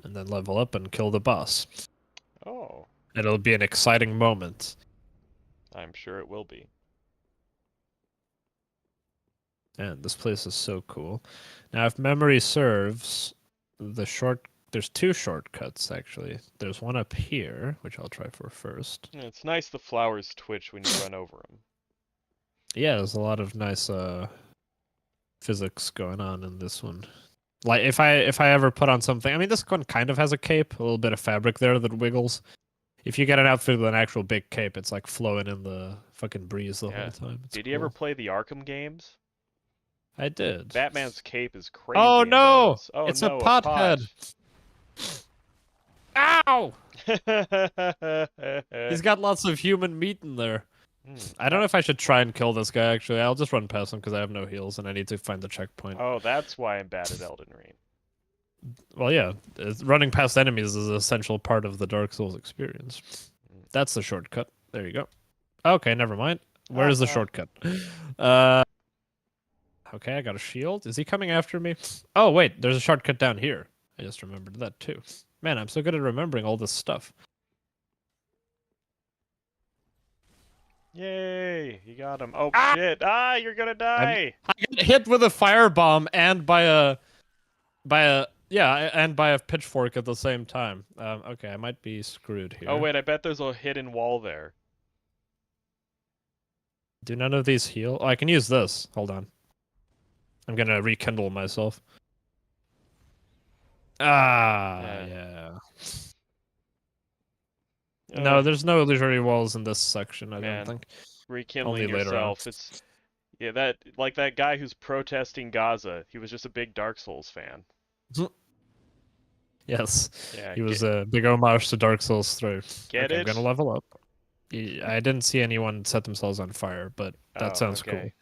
S2: and then level up and kill the boss.
S1: Oh,
S2: It'll be an exciting moment.
S1: I'm sure it will be.
S2: And this place is so cool. Now, if memory serves, there's 2 shortcuts, actually. There's one up here, which I'll try for first.
S1: Yeah, it's nice the flowers twitch when you run over them.
S2: Yeah, there's a lot of nice physics going on in this one. Like if I ever put on something, I mean this one kind of has a cape, a little bit of fabric there that wiggles. If you get an outfit with an actual big cape, it's like flowing in the fucking breeze the
S1: Yeah.
S2: whole time. It's
S1: Did you ever
S2: cool.
S1: play the Arkham games?
S2: I did.
S1: Batman's cape is crazy.
S2: Oh
S1: in
S2: no!
S1: those. Oh
S2: It's
S1: no,
S2: a pothead. Ow!
S1: pot.
S2: He's got lots of human meat in there.
S1: Hmm.
S2: I don't know if I should try and kill this guy actually. I'll just run past him because I have no heals and I need to find the checkpoint.
S1: Oh, that's why I'm bad at Elden Ring.
S2: Well, yeah, running past enemies is an essential part of the Dark Souls experience. That's the shortcut. There you go. Okay, never mind. Where is the shortcut? Okay, I got a shield. Is he coming after me? Oh, wait, there's a shortcut down here. I just remembered that too. Man, I'm so good at remembering all this stuff.
S1: Yay! You got him. Oh
S2: Ah!
S1: shit! Ah, you're gonna die.
S2: I got hit with a firebomb and by a pitchfork at the same time. Okay, I might be screwed here.
S1: Oh wait, I bet there's a hidden wall there.
S2: Do none of these heal? Oh, I can use this. Hold on. I'm gonna rekindle myself. Ah,
S1: Yeah.
S2: yeah.
S1: Ugh,
S2: No, there's no illusory walls in this section, I don't
S1: man,
S2: think.
S1: rekindling
S2: Only later on.
S1: yourself. It's yeah, that like that guy who's protesting Gaza. He was just a big Dark Souls fan.
S2: Yes,
S1: Yeah,
S2: he was a big homage to Dark Souls 3.
S1: get
S2: Okay, I'm
S1: it?
S2: gonna level up. I didn't see anyone set themselves on fire, but that
S1: Oh,
S2: sounds
S1: okay.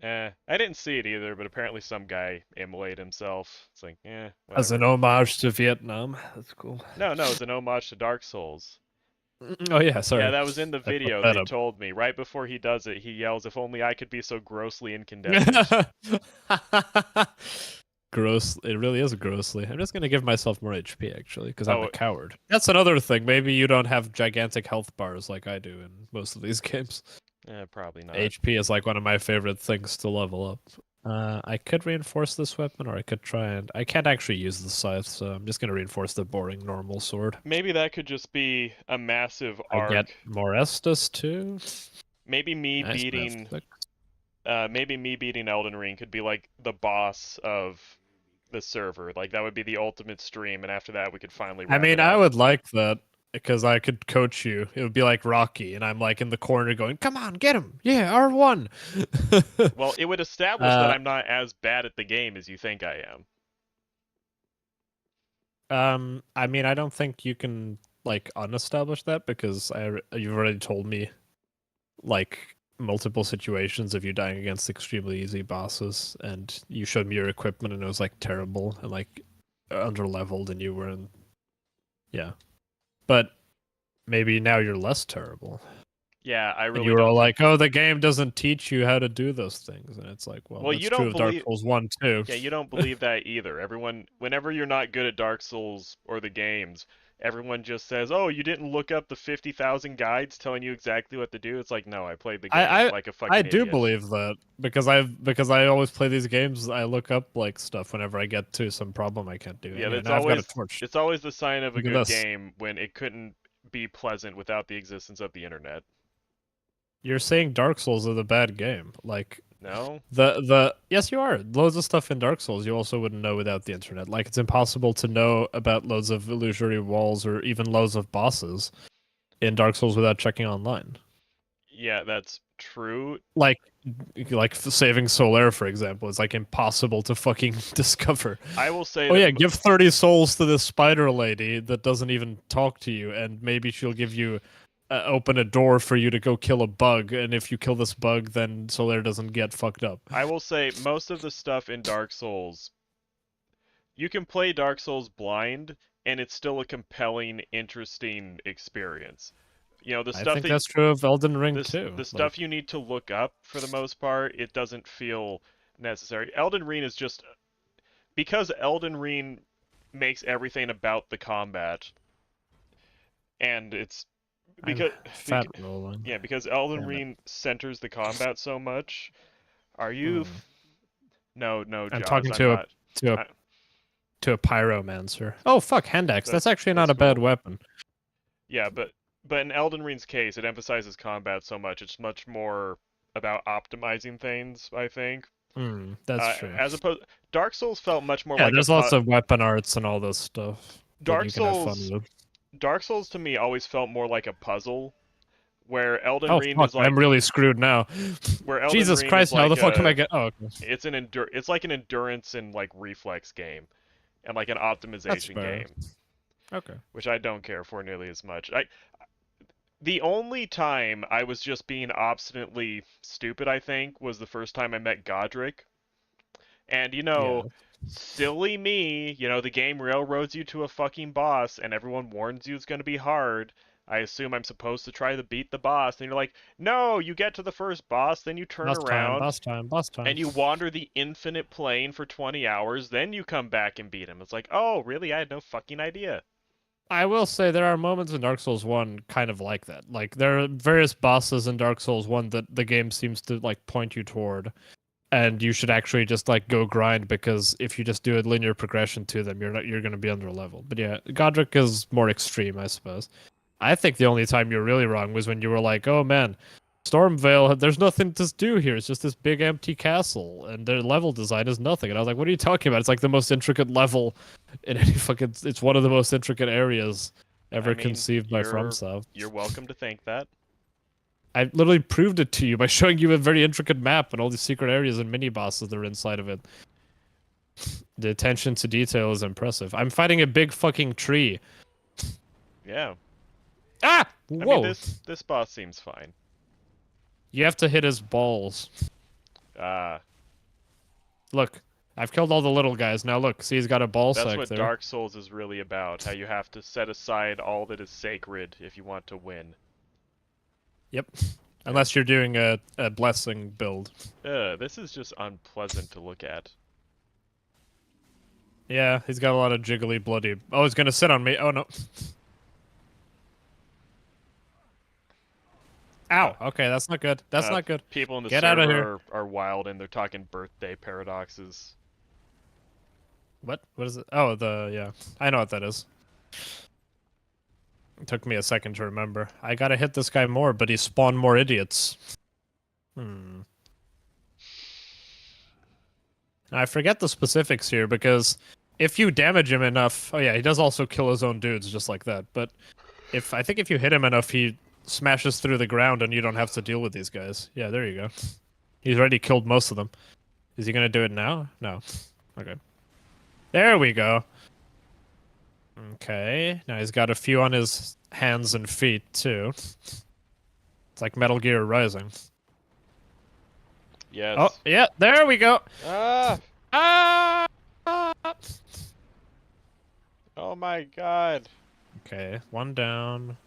S1: I didn't see it either, but apparently some guy immolated himself. It's like,
S2: cool.
S1: whatever.
S2: As an homage to Vietnam, that's cool.
S1: No, it's an homage to Dark Souls.
S2: Oh yeah, sorry.
S1: Yeah, that was in the
S2: I fucked
S1: video.
S2: that
S1: They
S2: up.
S1: told me right before he does it. He yells, "If only I could be so grossly incandescent."
S2: Gross. It really is grossly. I'm just gonna give myself more HP actually, because I'm
S1: Oh,
S2: a coward. That's another thing. Maybe you don't have gigantic health bars like I do in most of these games.
S1: probably not.
S2: HP is like one of my favorite things to level up. I could reinforce this weapon, or I could try and. I can't actually use the scythe, so I'm just gonna reinforce the boring normal sword.
S1: Maybe that could just be a massive
S2: I get
S1: arc.
S2: more Estus too.
S1: Maybe me
S2: Nice
S1: beating,
S2: math.
S1: maybe me beating Elden Ring could be like the boss of the server. Like that would be the ultimate stream, and after that we could finally.
S2: I
S1: Wrap
S2: mean,
S1: it
S2: I
S1: up.
S2: would like that because I could coach you. It would be like Rocky, and I'm like in the corner going, "Come on, get him! Yeah, R1."
S1: Well, it would establish that
S2: Uh,
S1: I'm not as bad at the game as you think I am.
S2: I mean, I don't think you can like unestablish that because you've already told me like multiple situations of you dying against extremely easy bosses, and you showed me your equipment and it was like terrible and like underleveled, and you were in. Yeah, but maybe now you're less terrible.
S1: Yeah, I
S2: And
S1: really
S2: you were
S1: don't
S2: all
S1: think.
S2: like, "Oh, the game doesn't teach you how to do those things," and it's like, well,
S1: Well,
S2: that's
S1: you
S2: true
S1: don't
S2: of Dark
S1: believe.
S2: Souls 1 too.
S1: Yeah, you don't believe that either. Everyone, whenever you're not good at Dark Souls or the games, everyone just says, "Oh, you didn't look up the 50,000 guides telling you exactly what to do." It's like, no, I played the game
S2: I I
S1: like a
S2: I
S1: fucking
S2: do
S1: idiot.
S2: believe that because I always play these games. I look up like stuff whenever I get to some problem I can't do.
S1: Yeah,
S2: Anyway,
S1: that's
S2: now I've got a
S1: always
S2: torch.
S1: it's always the sign of a
S2: Look at
S1: good
S2: this.
S1: game when it couldn't be pleasant without the existence of the internet.
S2: You're saying Dark Souls is a bad game. Like
S1: No?
S2: the yes, you are. Loads of stuff in Dark Souls you also wouldn't know without the internet. Like it's impossible to know about loads of illusory walls or even loads of bosses in Dark Souls without checking online.
S1: Yeah, that's true.
S2: Like saving Solaire, for example, is like impossible to fucking discover.
S1: I will say
S2: Oh
S1: that
S2: yeah, give 30 souls to this spider lady that doesn't even talk to you, and maybe she'll give you open a door for you to go kill a bug, and if you kill this bug, then Solaire doesn't get fucked up.
S1: I will say most of the stuff in Dark Souls, you can play Dark Souls blind and it's still a compelling, interesting experience. You know, the
S2: I
S1: stuff
S2: think
S1: that
S2: that's true of Elden Ring
S1: this
S2: too.
S1: the stuff you need to look up for the most part, it doesn't feel necessary. Elden Ring is just because Elden Ring makes everything about the combat, and it's
S2: I'm
S1: because
S2: fat rolling.
S1: yeah, because Elden
S2: Damn it.
S1: Ring centers the combat so much. Are you? No,
S2: I'm
S1: Jaws.
S2: talking
S1: I'm
S2: to
S1: not. I,
S2: a pyromancer. Oh fuck, Hendex. That's actually not
S1: that's
S2: a bad
S1: cool.
S2: weapon.
S1: Yeah, but in Elden Ring's case, it emphasizes combat so much. It's much more about optimizing things, I think.
S2: That's true.
S1: As opposed, Dark Souls felt much more
S2: Yeah,
S1: like
S2: there's lots of weapon arts and all this stuff that
S1: Dark
S2: you can have fun
S1: Souls.
S2: with.
S1: Dark Souls to me always felt more like a puzzle, where Elden
S2: Oh
S1: Ring
S2: fuck,
S1: is like
S2: I'm really screwed now.
S1: where Elden
S2: Jesus
S1: Ring is
S2: Christ, how
S1: like
S2: the fuck am I
S1: a
S2: get? Oh, okay.
S1: it's like an endurance and like reflex game, and like an
S2: That's
S1: optimization
S2: fair.
S1: game,
S2: Okay.
S1: which I don't care for nearly as much. The only time I was just being obstinately stupid, I think, was the first time I met Godric. And,
S2: Yeah.
S1: silly me, the game railroads you to a fucking boss and everyone warns you it's going to be hard. I assume I'm supposed to try to beat the boss. And you're like, no, you get to the first boss, then you turn
S2: Boss time,
S1: around
S2: boss time, boss time.
S1: and you wander the infinite plane for 20 hours, then you come back and beat him. It's like, oh, really? I had no fucking idea.
S2: I will say there are moments in Dark Souls 1 kind of like that. Like there are various bosses in Dark Souls 1 that the game seems to like point you toward, and you should actually just like go grind, because if you just do a linear progression to them, you're going to be under leveled. But yeah, Godric is more extreme, I suppose. I think the only time you're really wrong was when you were like, "Oh man, Stormvale, there's nothing to do here. It's just this big empty castle, and their level design is nothing. And I was like, what are you talking about? It's like the most intricate level in any fucking. It's one of the most intricate areas ever
S1: I mean,
S2: conceived by FromSoft.
S1: You're welcome to think that.
S2: I literally proved it to you by showing you a very intricate map and all these secret areas and mini bosses that are inside of it. The attention to detail is impressive. I'm fighting a big fucking tree.
S1: Yeah.
S2: Ah!
S1: I
S2: Whoa!
S1: mean, this boss seems fine.
S2: You have to hit his balls. Look, I've killed all the little guys. Now look, see he's got a ball
S1: That's
S2: sack
S1: what
S2: there.
S1: Dark Souls is really about. How you have to set aside all that is sacred if you want to win.
S2: Yep. Unless you're doing a blessing build.
S1: This is just unpleasant to look at.
S2: Yeah, he's got a lot of jiggly, bloody... Oh, he's gonna sit on me. Oh, no. Ow. Okay, that's not good. That's not good.
S1: People in the
S2: Get out of
S1: server
S2: here.
S1: are wild and they're talking birthday paradoxes.
S2: What? What is it? Oh, yeah. I know what that is. It took me a second to remember. I gotta hit this guy more, but he spawned more idiots. I forget the specifics here, because if you damage him enough... Oh yeah, he does also kill his own dudes just like that, but I think if you hit him enough, he smashes through the ground and you don't have to deal with these guys. Yeah, there you go. He's already killed most of them. Is he gonna do it now? No. Okay. There we go. Okay, now he's got a few on his hands and feet, too. It's like Metal Gear Rising.
S1: Yes.
S2: Oh, yeah, there we go!
S1: Ah!
S2: Ah!
S1: Oh my god.
S2: Okay, one down.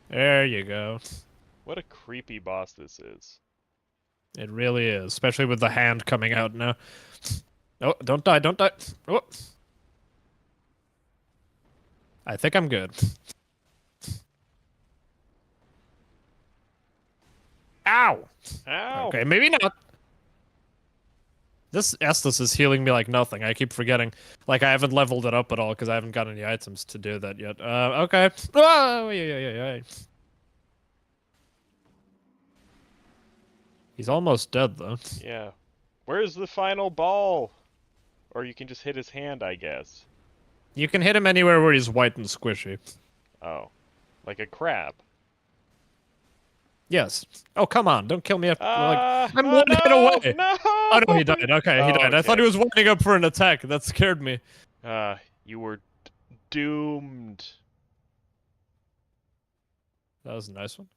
S2: There you go.
S1: What a creepy boss this is.
S2: It really is, especially with the hand coming out now. Oh, don't die, don't die. Oh. I think I'm good. Ow!
S1: Ow!
S2: Okay, maybe not. This Estus is healing me like nothing. I keep forgetting. Like, I haven't leveled it up at all because I haven't got any items to do that yet. Okay. Oh, yeah. He's almost dead, though.
S1: Yeah. Where's the final ball? Or you can just hit his hand, I guess.
S2: You can hit him anywhere where he's white and squishy.
S1: Oh. Like a crab.
S2: Yes. Oh, come on. Don't kill me. I'm
S1: Oh,
S2: one hit away.
S1: No!
S2: Oh, no, he died. Okay, he died. I thought he was winding up for an attack. That scared me.
S1: You were doomed.
S2: That was a nice one.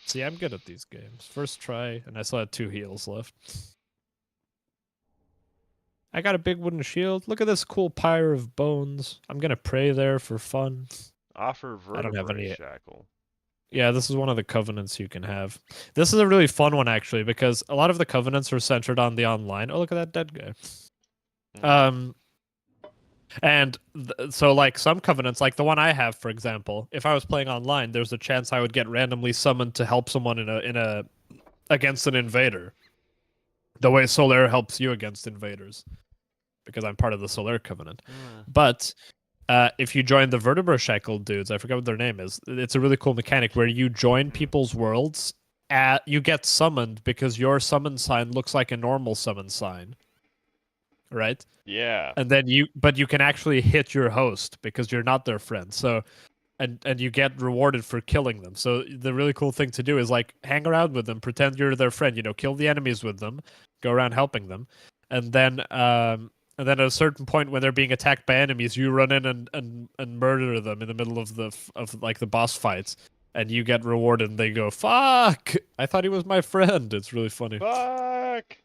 S2: See, I'm good at these games. First try, and I still had 2 heals left. I got a big wooden shield. Look at this cool pyre of bones. I'm gonna pray there for fun.
S1: Offer
S2: I don't have
S1: vertebrae
S2: any...
S1: shackle.
S2: Yeah, this is one of the covenants you can have. This is a really fun one, actually, because a lot of the covenants are centered on the online. Oh, look at that dead guy. And so, like, some covenants, like the one I have, for example, if I was playing online, there's a chance I would get randomly summoned to help someone against an invader. The way Solaire helps you against invaders, because I'm part of the Solaire covenant. But if you join the Vertebra Shackle dudes, I forget what their name is. It's a really cool mechanic where you join people's worlds. You get summoned because your summon sign looks like a normal summon sign. Right?
S1: Yeah.
S2: And then you can actually hit your host because you're not their friend. So, and you get rewarded for killing them. So the really cool thing to do is like hang around with them, pretend you're their friend. You know, kill the enemies with them, go around helping them, and then at a certain point when they're being attacked by enemies, you run in and murder them in the middle of the boss fights, and you get rewarded. And they go, "Fuck! I thought he was my friend." It's really funny.
S1: Fuck!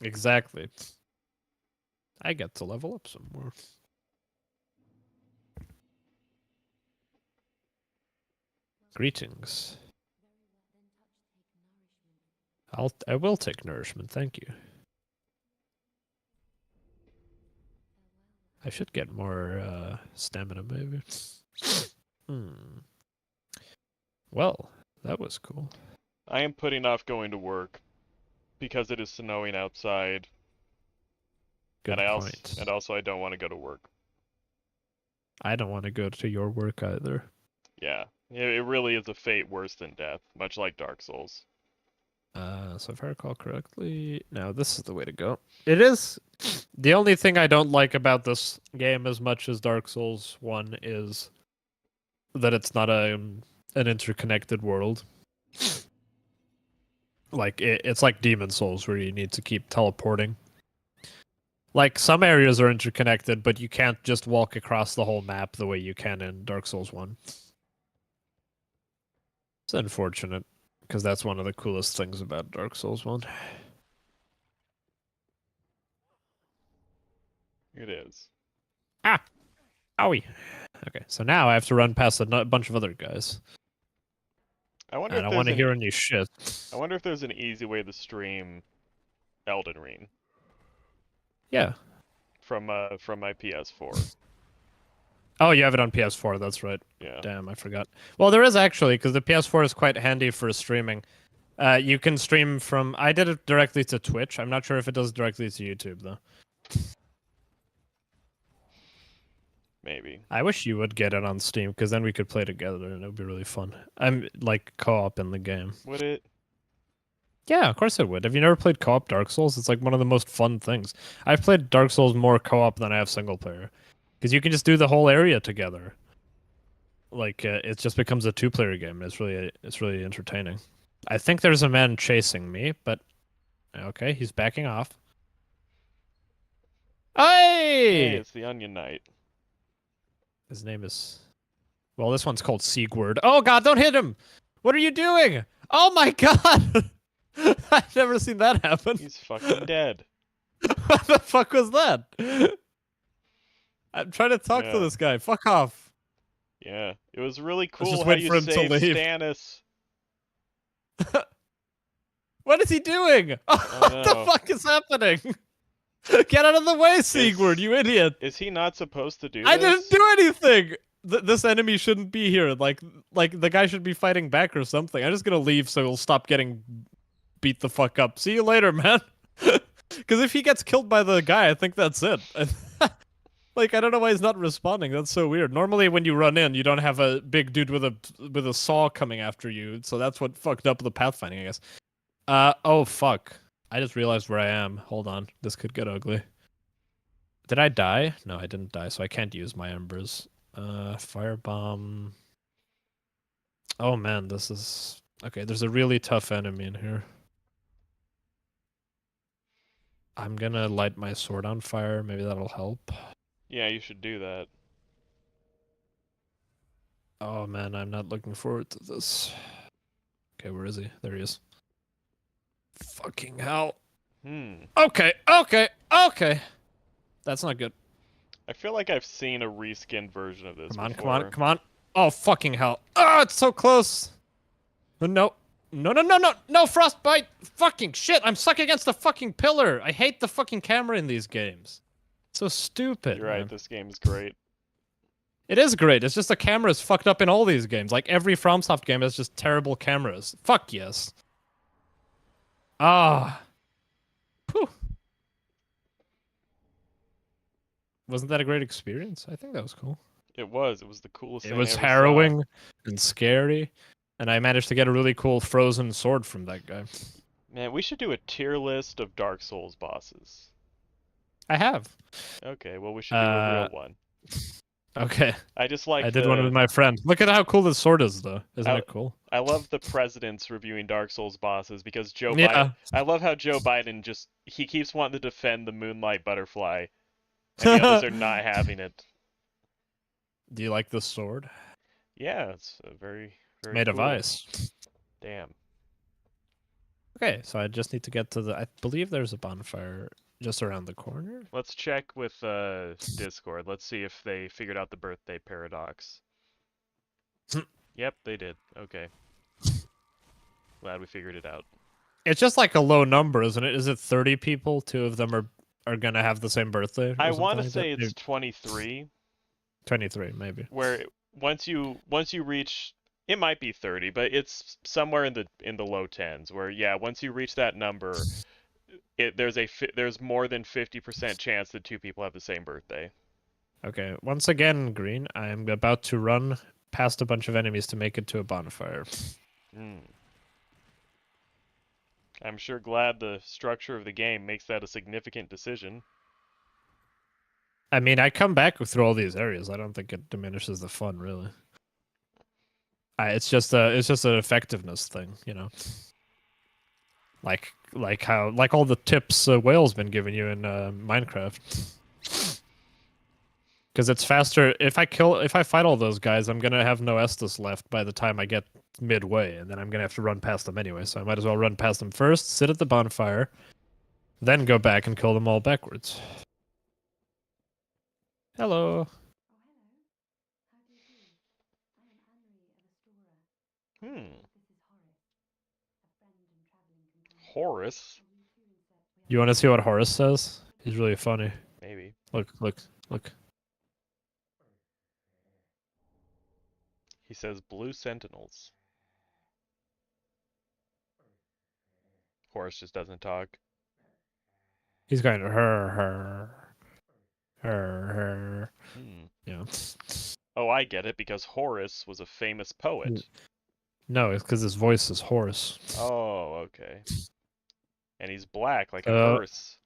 S2: Exactly. I get to level up some more. Greetings. I will take nourishment, thank you. I should get more stamina, maybe. Well, that was cool.
S1: I am putting off going to work because it is snowing outside.
S2: Good point.
S1: And also I don't want to go to work.
S2: I don't want to go to your work either.
S1: Yeah, it really is a fate worse than death, much like Dark Souls.
S2: So if I recall correctly, no, this is the way to go. It is. The only thing I don't like about this game as much as Dark Souls 1 is that it's not an interconnected world. Like it's like Demon Souls where you need to keep teleporting. Like some areas are interconnected, but you can't just walk across the whole map the way you can in Dark Souls 1. It's unfortunate because that's one of the coolest things about Dark Souls 1.
S1: It is.
S2: Ah! Owie! Okay, so now I have to run past a bunch of other guys.
S1: I wonder
S2: I
S1: if
S2: don't
S1: there's
S2: want to
S1: an
S2: hear any shit.
S1: I wonder if there's an easy way to stream Elden Ring
S2: Yeah.
S1: from my PS4.
S2: Oh, you have it on PS4, that's right.
S1: Yeah.
S2: Damn, I forgot. Well, there is actually, because the PS4 is quite handy for streaming. You can stream from... I did it directly to Twitch. I'm not sure if it does directly to YouTube, though.
S1: Maybe.
S2: I wish you would get it on Steam, because then we could play together, and it would be really fun. I'm, like, co-op in the game.
S1: Would it?
S2: Yeah, of course it would. Have you never played co-op Dark Souls? It's, like, one of the most fun things. I've played Dark Souls more co-op than I have single-player. Because you can just do the whole area together. Like, it just becomes a two-player game. It's really entertaining. I think there's a man chasing me, but... Okay, he's backing off.
S1: Hey,
S2: Hey!
S1: it's the Onion Knight.
S2: His name is... Well, this one's called Siegward. Oh god, don't hit him! What are you doing? Oh my god! I've never seen that happen.
S1: He's fucking dead.
S2: What the fuck was that? I'm trying to talk to
S1: Yeah.
S2: this guy. Fuck off.
S1: Yeah, it was really
S2: just
S1: cool how
S2: wait
S1: you
S2: for him to
S1: saved
S2: leave.
S1: Stannis.
S2: What is he doing? What the
S1: no.
S2: fuck is happening? Get out of the way, Siegward, you idiot!
S1: Is he not supposed to do
S2: I
S1: this?
S2: didn't do anything! This enemy shouldn't be here. Like the guy should be fighting back or something. I'm just gonna leave so he'll stop getting beat the fuck up. See you later, man. Because if he gets killed by the guy, I think that's it. Like, I don't know why he's not responding. That's so weird. Normally, when you run in, you don't have a big dude with a saw coming after you. So that's what fucked up the pathfinding, I guess. Oh fuck. I just realized where I am. Hold on. This could get ugly. Did I die? No, I didn't die, so I can't use my embers. Firebomb. Oh man, this is... Okay, there's a really tough enemy in here. I'm gonna light my sword on fire. Maybe that'll help.
S1: Yeah, you should do that.
S2: Oh man, I'm not looking forward to this. Okay, where is he? There he is. Fucking hell. Okay. That's not good.
S1: I feel like I've seen a reskinned version of this
S2: Come on. Oh, fucking hell. Oh, it's so close. No, frostbite. Fucking shit, I'm stuck against the fucking pillar. I hate the fucking camera in these games. So stupid.
S1: You're right,
S2: man.
S1: this game is great.
S2: It is great. It's just the camera is fucked up in all these games. Like every FromSoft game has just terrible cameras. Fuck yes. Ah. Whew. Wasn't that a great experience? I think that was cool.
S1: It was the coolest thing
S2: It was
S1: I ever
S2: harrowing
S1: saw.
S2: and scary, and I managed to get a really cool frozen sword from that guy.
S1: Man, we should do a tier list of Dark Souls bosses.
S2: I have.
S1: Okay, well we should do a real one.
S2: Okay.
S1: I just like
S2: I did one with my friend. Look at how cool this sword is, though. Isn't it cool?
S1: I love the presidents reviewing Dark Souls bosses because Joe
S2: Yeah.
S1: Biden. I love how Joe Biden he keeps wanting to defend the Moonlight Butterfly, and the others are not having it.
S2: Do you like this sword?
S1: Yeah, it's very very
S2: Made of
S1: cool.
S2: ice.
S1: Damn.
S2: Okay, so I just need to get to the... I believe there's a bonfire just around the corner.
S1: Let's check with Discord. Let's see if they figured out the birthday paradox. Yep, they did. Okay. Glad we figured it out.
S2: It's just like a low number, isn't it? Is it 30 people? Two of them are gonna have the same birthday?
S1: I want to say it's 23.
S2: 23, maybe.
S1: Where once you reach, it might be 30, but it's somewhere in the low tens. Where yeah, once you reach that number, there's more than 50% chance that two people have the same birthday.
S2: Okay, once again, Green, I'm about to run past a bunch of enemies to make it to a bonfire.
S1: Hmm. I'm sure glad the structure of the game makes that a significant decision.
S2: I mean, I come back through all these areas. I don't think it diminishes the fun, really. It's just an effectiveness thing, you know. Like all the tips Whale's been giving you in Minecraft. Because it's faster. If I fight all those guys, I'm gonna have no Estus left by the time I get midway, and then I'm gonna have to run past them anyway. So I might as well run past them first, sit at the bonfire, then go back and kill them all backwards. Hello.
S1: Hmm. Horace?
S2: You want to see what Horace says? He's really funny.
S1: Maybe.
S2: Look, look, look.
S1: He says blue sentinels. Horace just doesn't talk.
S2: He's going her.
S1: Hmm.
S2: Yeah.
S1: Oh, I get it, because Horace was a famous poet.
S2: No, it's because his voice is hoarse.
S1: Oh, okay. And he's black, like a
S2: So
S1: hearse.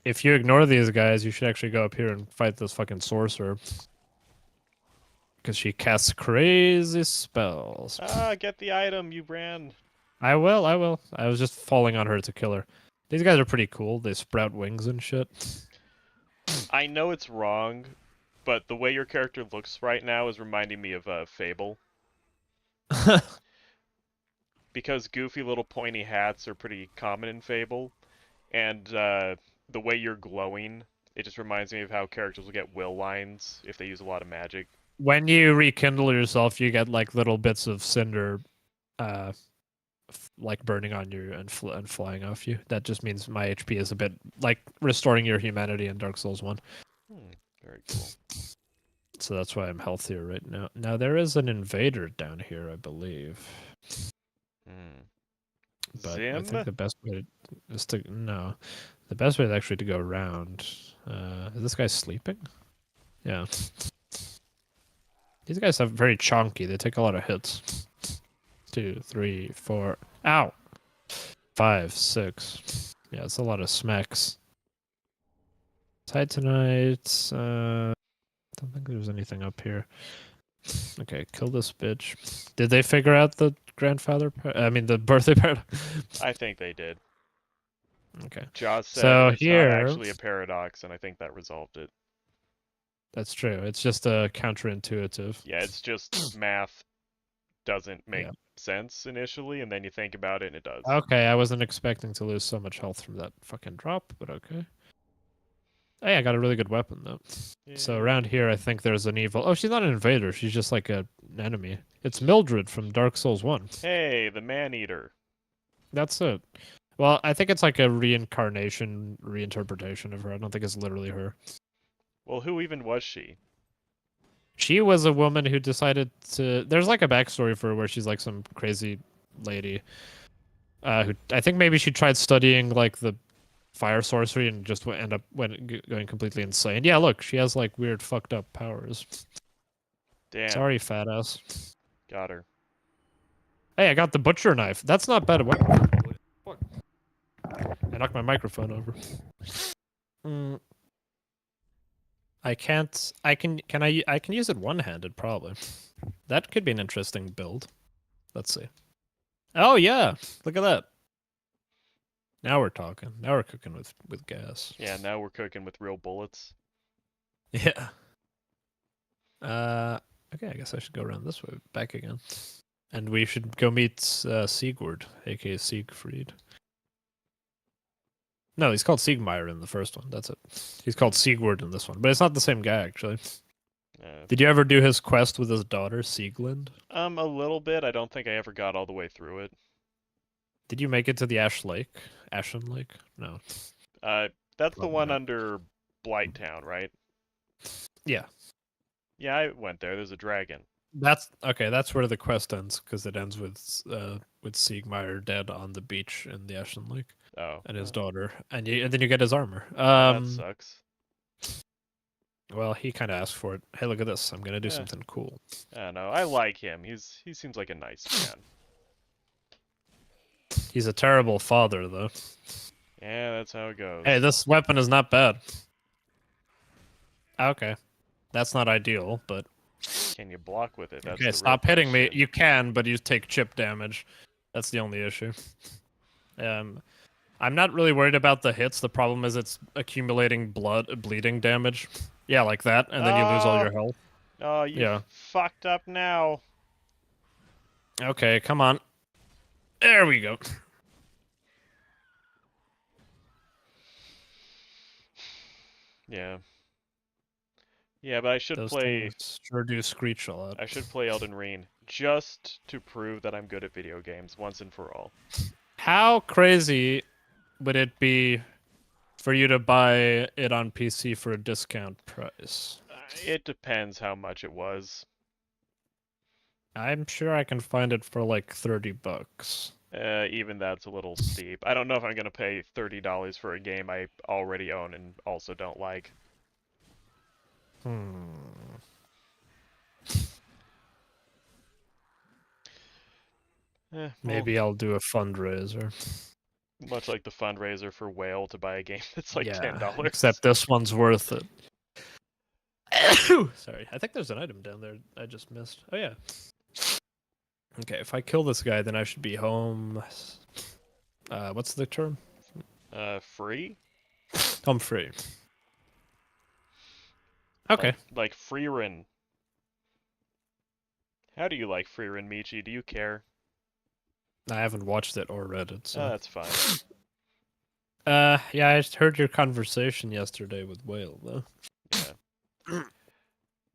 S2: if you ignore these guys, you should actually go up here and fight this fucking sorcerer. Because she casts crazy spells.
S1: Ah, get the item, you ran.
S2: I will. I was just falling on her to kill her. These guys are pretty cool. They sprout wings and shit.
S1: I know it's wrong, but the way your character looks right now is reminding me of Fable. Because goofy little pointy hats are pretty common in Fable, and the way you're glowing, it just reminds me of how characters will get will lines if they use a lot of magic.
S2: When you rekindle yourself, you get like little bits of cinder, uh, like burning on you and flying off you. That just means my HP is a bit like restoring your humanity in Dark Souls 1.
S1: Very cool.
S2: So that's why I'm healthier right now. Now there is an invader down here, I believe. But I
S1: Zim?
S2: think the best way is to no. The best way is actually to go around. Is this guy sleeping? Yeah. These guys are very chonky. They take a lot of hits. 2, 3, 4. Ow! 5, 6. Yeah, it's a lot of smacks. Titanite. Don't think there's anything up here. Okay, kill this bitch. Did they figure out the grandfather? I mean, the birthday paradox.
S1: I think they did.
S2: Okay.
S1: Jaws said
S2: So
S1: it's not
S2: here,
S1: actually a paradox, and I think that resolved it.
S2: that's true. It's just a counterintuitive.
S1: Yeah, it's just math doesn't make
S2: Yeah.
S1: sense initially, and then you think about it, and it does.
S2: Okay, I wasn't expecting to lose so much health from that fucking drop, but okay. Hey, I got a really good weapon though. So around here, I think there's an evil. Oh, she's not an invader. She's just like an enemy. It's Mildred from Dark Souls 1.
S1: Hey, the man-eater.
S2: That's it. Well, I think it's like a reincarnation, reinterpretation of her. I don't think it's literally her.
S1: Well, who even was she?
S2: She was a woman who decided to. There's like a backstory for her where she's like some crazy lady. Who I think maybe she tried studying like the fire sorcery and just going completely insane. Yeah, look, she has like weird fucked up powers.
S1: Damn.
S2: Sorry, fat ass.
S1: Got her.
S2: Hey, I got the butcher knife. That's not bad. What? Fuck. I knocked my microphone over. I can't. I can. Can I? I can use it one-handed probably. That could be an interesting build. Let's see. Oh yeah, look at that. Now we're talking. Now we're cooking with gas.
S1: Yeah, now we're cooking with real bullets.
S2: Yeah. Okay, I guess I should go around this way, back again. And we should go meet Sigurd, aka Siegfried. No, he's called Siegmeyer in the first one. That's it. He's called Sigurd in this one, but it's not the same guy actually. Did you ever do his quest with his daughter, Sieglind?
S1: A little bit. I don't think I ever got all the way through it.
S2: Did you make it to the Ash Lake? Ashen Lake? No.
S1: That's the one under Blighttown, right?
S2: Yeah.
S1: Yeah, I went there. There's a dragon.
S2: That's okay. That's where the quest ends because it ends with Siegmeyer dead on the beach in the Ashen Lake.
S1: Oh.
S2: And his daughter, and then you get his armor.
S1: That sucks.
S2: Well, he kind of asked for it. Hey, look at this. I'm gonna do
S1: Eh,
S2: something cool.
S1: I don't know. I like him. He seems like a nice man.
S2: He's a terrible father, though.
S1: Yeah, that's how it goes.
S2: Hey, this weapon is not bad. Okay, that's not ideal, but
S1: Can you block with it? That's
S2: okay.
S1: the real
S2: Stop hitting me.
S1: question.
S2: You can, but you take chip damage. That's the only issue. I'm not really worried about the hits. The problem is it's accumulating bleeding damage. Yeah, like that, and then you lose all
S1: Oh,
S2: your health.
S1: oh, you
S2: Yeah.
S1: fucked up now.
S2: Okay, come on. There we go.
S1: Yeah. Yeah, but I should
S2: Those
S1: play.
S2: things sure do screech a lot.
S1: I should play Elden Ring just to prove that I'm good at video games once and for all.
S2: How crazy would it be for you to buy it on PC for a discount price?
S1: It depends how much it was.
S2: I'm sure I can find it for like $30.
S1: Even that's a little steep. I don't know if I'm gonna pay $30 for a game I already own and also don't like.
S2: Hmm.
S1: Well,
S2: Maybe I'll do a fundraiser.
S1: much like the fundraiser for Whale to buy a game that's like
S2: Yeah,
S1: $10.
S2: except this one's worth it. Sorry, I think there's an item down there I just missed. Oh yeah. Okay, if I kill this guy, then I should be home. What's the term?
S1: Free?
S2: Home free. Okay.
S1: Like Freerin. How do you like Freerin, Michi? Do you care?
S2: I haven't watched it or read it, so.
S1: Oh, that's fine.
S2: Yeah, I just heard your conversation yesterday with Whale, though.
S1: Yeah.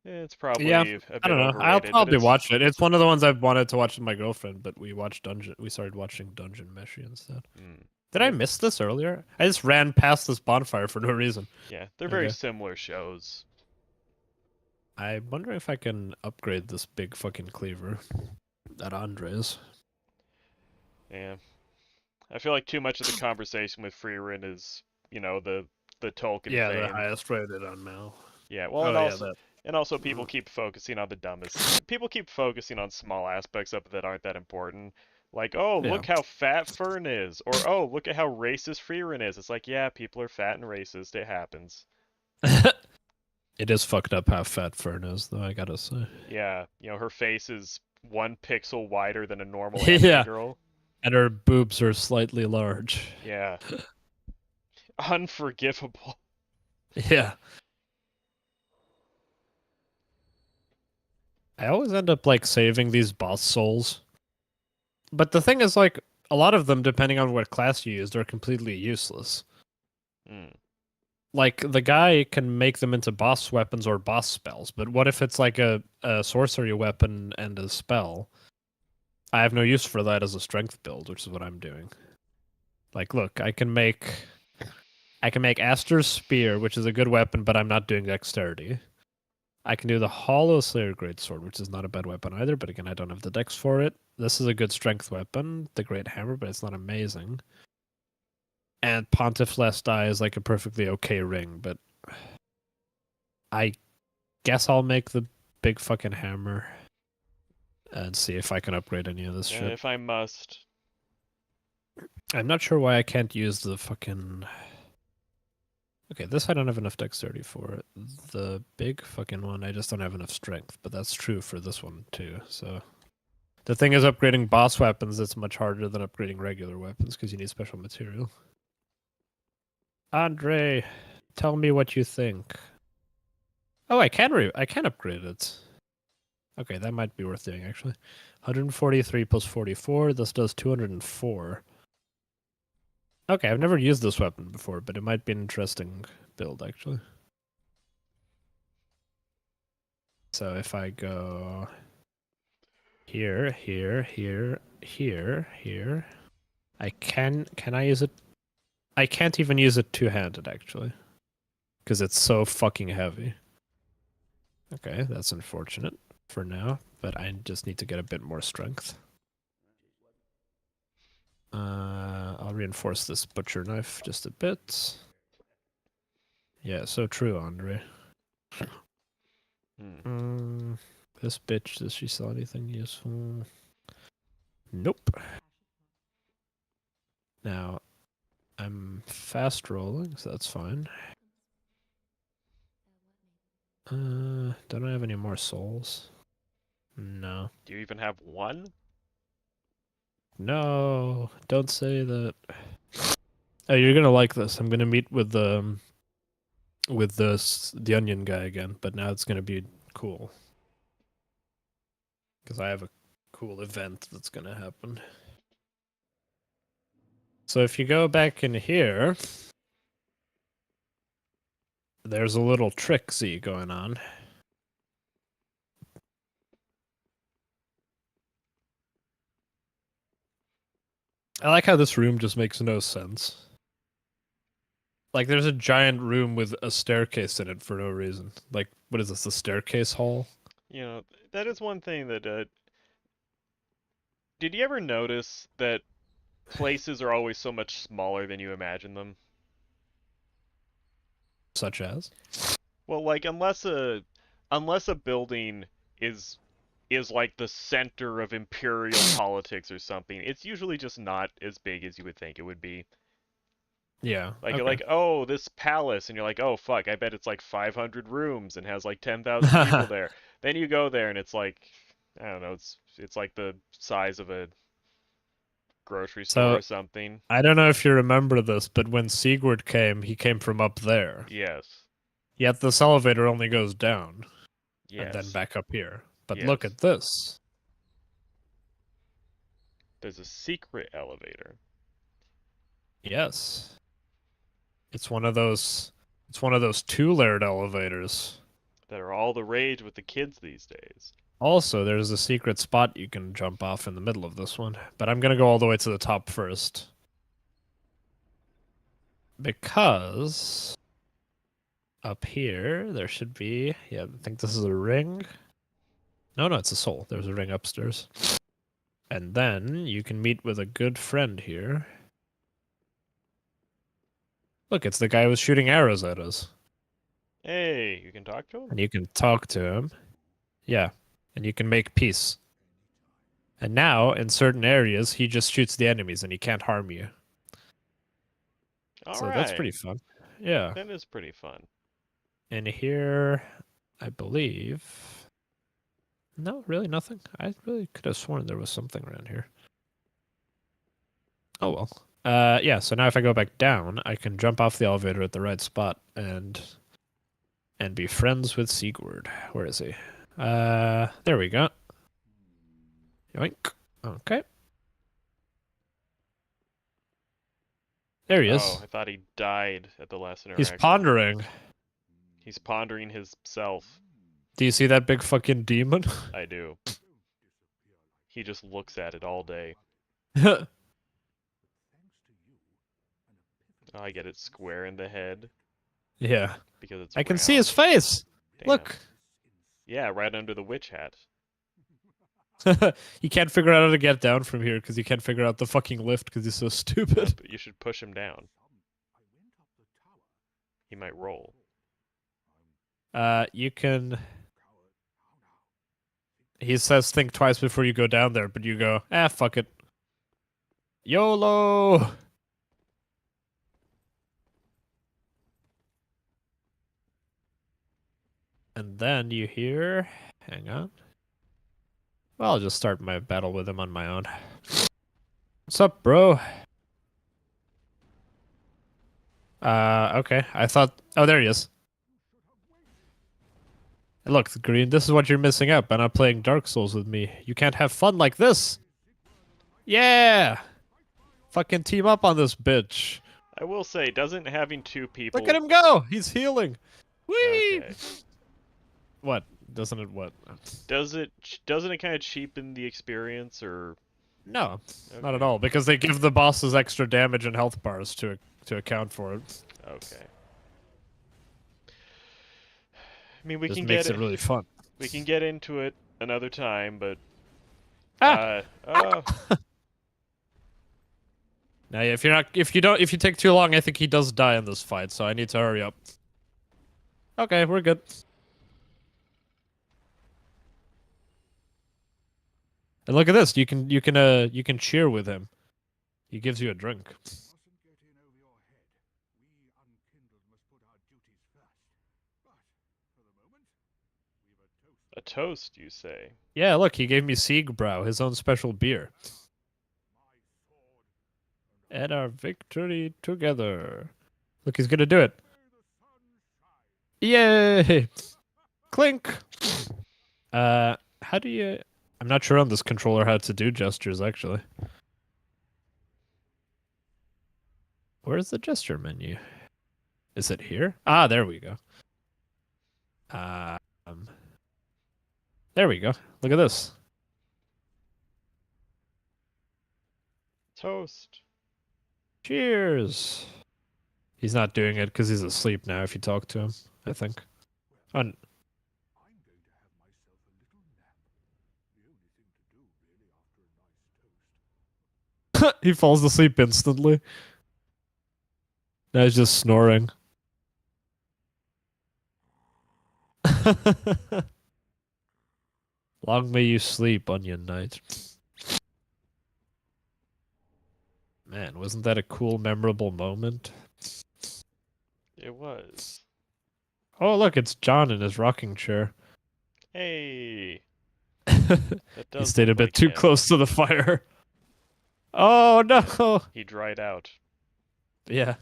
S1: It's probably
S2: Yeah,
S1: a bit
S2: I don't know.
S1: overrated,
S2: I'll
S1: but
S2: probably
S1: it's...
S2: watch it. It's one of the ones I've wanted to watch with my girlfriend, but we watched Dungeon. We started watching Dungeon Meshi instead.
S1: Mm.
S2: Did I miss this earlier? I just ran past this bonfire for no reason.
S1: Yeah, they're very
S2: Okay.
S1: similar shows.
S2: I'm wondering if I can upgrade this big fucking cleaver at Andres.
S1: Yeah. I feel like too much of the conversation with Freerin is, the Tolkien
S2: Yeah, the
S1: fame.
S2: highest rated on Mal.
S1: Yeah, well,
S2: Oh yeah, that.
S1: and also people keep focusing on the dumbest. People keep focusing on small aspects of it that aren't that important. Like, oh,
S2: Yeah.
S1: look how fat Fern is, or oh, look at how racist Freerin is. It's like, yeah, people are fat and racist. It happens.
S2: It is fucked up how fat Fern is, though. I gotta say.
S1: Yeah, her face is 1 pixel wider than a normal
S2: Yeah.
S1: anime girl.
S2: And her boobs are slightly large.
S1: Yeah. Unforgivable.
S2: Yeah. I always end up like saving these boss souls. But the thing is, like, a lot of them, depending on what class you use, they're completely useless.
S1: Mm.
S2: Like, the guy can make them into boss weapons or boss spells, but what if it's like a sorcery weapon and a spell? I have no use for that as a strength build, which is what I'm doing. Like, look, I can make Aster's Spear, which is a good weapon, but I'm not doing dexterity. I can do the Hollow Slayer Greatsword, which is not a bad weapon either, but again, I don't have the dex for it. This is a good strength weapon, the Great Hammer, but it's not amazing. And Pontiff Last Die is like a perfectly okay ring, but I guess I'll make the big fucking hammer and see if I can upgrade any of this shit.
S1: If I must.
S2: I'm not sure why I can't use the fucking... Okay, this I don't have enough dexterity for. The big fucking one, I just don't have enough strength, but that's true for this one too, so... The thing is, upgrading boss weapons, it's much harder than upgrading regular weapons, because you need special material. Andre, tell me what you think. Oh, I can upgrade it. Okay, that might be worth doing, actually. 143 plus 44, this does 204. Okay, I've never used this weapon before, but it might be an interesting build, actually. So if I go here, here, here, here, here, can I use it? I can't even use it two-handed, actually, because it's so fucking heavy. Okay, that's unfortunate for now, but I just need to get a bit more strength. I'll reinforce this butcher knife just a bit. Yeah, so true, Andre. This bitch, does she sell anything useful? Nope. Now, I'm fast rolling, so that's fine. Don't I have any more souls? No.
S1: Do you even have one?
S2: No, don't say that. Oh, you're gonna like this. I'm gonna meet with the onion guy again, but now it's gonna be cool. Because I have a cool event that's gonna happen. So if you go back in here, there's a little tricksy going on. I like how this room just makes no sense. Like, there's a giant room with a staircase in it for no reason. Like, what is this, the staircase hall?
S1: You know, that is one thing that, did you ever notice that places are always so much smaller than you imagine them?
S2: Such as?
S1: Well, like, unless a building is like the center of imperial politics or something, it's usually just not as big as you would think it would be.
S2: Yeah.
S1: Like,
S2: okay.
S1: you're like, oh, this palace, and you're like, oh, fuck, I bet it's like 500 rooms and has like 10,000 people there. Then you go there and it's like, I don't know, it's like the size of a grocery store
S2: So,
S1: or something.
S2: I don't know if you remember this, but when Sigurd came, he came from up there.
S1: Yes.
S2: Yet this elevator only goes down and then
S1: Yes.
S2: back up here. But
S1: Yes.
S2: look at this.
S1: There's a secret elevator.
S2: Yes. It's one of those two-layered elevators.
S1: That are all the rage with the kids these days.
S2: Also, there's a secret spot you can jump off in the middle of this one, but I'm going to go all the way to the top first. Because up here there should be, yeah, I think this is a ring. No, it's a soul. There's a ring upstairs. And then you can meet with a good friend here. Look, it's the guy who was shooting arrows at us.
S1: Hey, you can talk to him?
S2: And you can talk to him. Yeah. And you can make peace. And now, in certain areas, he just shoots the enemies and he can't harm you.
S1: All
S2: so
S1: right.
S2: that's pretty fun. Yeah.
S1: That is pretty fun.
S2: And here, I believe... No, really nothing. I really could have sworn there was something around here. Oh well. Yeah, so now if I go back down, I can jump off the elevator at the right spot and be friends with Sigurd. Where is he? There we go. Yoink. Okay. There he is.
S1: Oh, I thought he died at the last interaction.
S2: He's pondering.
S1: He's pondering himself.
S2: Do you see that big fucking demon?
S1: I do. He just looks at it all day.
S2: Yeah.
S1: Oh, I get it square in the head.
S2: Yeah.
S1: Because it's
S2: I can
S1: round.
S2: see his face.
S1: Damn.
S2: Look.
S1: Yeah, right under the witch hat.
S2: He can't figure out how to get down from here because he can't figure out the fucking lift because he's so stupid.
S1: But you should push him down. He might roll.
S2: You can... He says think twice before you go down there, but you go, fuck it. YOLO! And then you hear... Hang on. Well, I'll just start my battle with him on my own. What's up, bro? Okay. I thought... Oh, there he is. Look, Green, this is what you're missing out by not playing Dark Souls with me. You can't have fun like this. Yeah! Fucking team up on this bitch.
S1: I will say, doesn't having two people...
S2: Look at him go! He's healing! Whee!
S1: Okay.
S2: What? Doesn't it what?
S1: Doesn't it kind of cheapen the experience, or...
S2: No,
S1: Okay.
S2: not at all, because they give the bosses extra damage and health bars to account for it.
S1: Okay. I mean, we
S2: Just
S1: can
S2: makes
S1: get
S2: it really fun.
S1: We can get into it another time, but
S2: Ah! Now, if you take too long, I think he does die in this fight, so I need to hurry up. Okay, we're good. And look at this. You can cheer with him. He gives you a drink.
S1: A toast, you say?
S2: Yeah, look, he gave me Siegbräu, his own special beer. And our victory together. Look, he's gonna do it. Yay! Clink! How do you... I'm not sure on this controller how to do gestures, actually. Where's the gesture menu? Is it here? Ah, there we go. There we go. Look at this.
S1: Toast.
S2: Cheers! He's not doing it because he's asleep now if you talk to him, I think. Oh, he falls asleep instantly. Now he's just snoring. Long may you sleep, Onion Knight. Man, wasn't that a cool, memorable moment?
S1: It was.
S2: Oh, look, it's John in his rocking chair.
S1: Hey.
S2: He
S1: That does
S2: stayed a
S1: look
S2: bit
S1: like
S2: too
S1: him.
S2: close to the fire. Oh, no!
S1: He dried out.
S2: Yeah.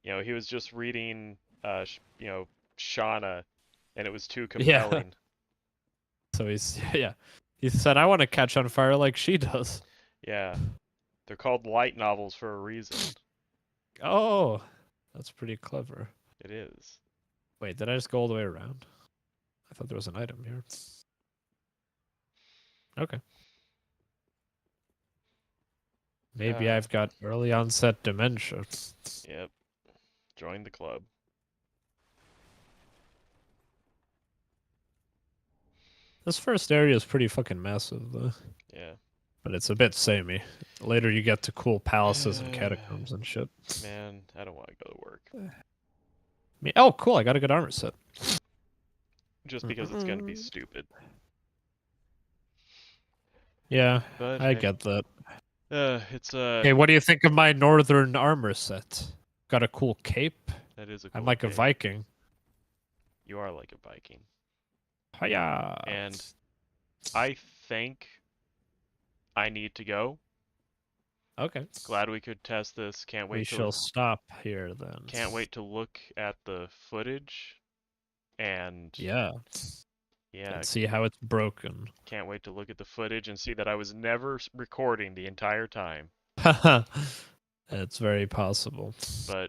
S1: You know, he was just reading, Shauna, and it was too
S2: Yeah.
S1: compelling.
S2: So yeah. He said, I want to catch on fire like she does.
S1: Yeah. They're called light novels for a reason.
S2: Oh, that's pretty clever.
S1: It is.
S2: Wait, did I just go all the way around? I thought there was an item here. Okay. Maybe I've got early onset dementia.
S1: Yep. Join the club.
S2: This first area is pretty fucking massive, though.
S1: Yeah.
S2: But it's a bit samey. Later you get to cool palaces and catacombs and shit.
S1: Man, I don't want to go to work.
S2: Oh, cool, I got a good armor set.
S1: Just because it's going to be stupid.
S2: Yeah,
S1: But
S2: I
S1: hey,
S2: get that.
S1: it's
S2: Hey, what do you think of my northern armor set? Got a cool cape.
S1: that is a
S2: I'm
S1: cool
S2: like a
S1: cape.
S2: Viking.
S1: You are like a Viking.
S2: Hiya!
S1: And I think I need to go.
S2: Okay.
S1: Glad we could test this. Can't
S2: We
S1: wait to
S2: shall stop here then.
S1: can't wait to look at the footage. And
S2: Yeah.
S1: yeah,
S2: And see how it's broken.
S1: can't wait to look at the footage and see that I was never recording the entire time.
S2: It's very possible.
S1: But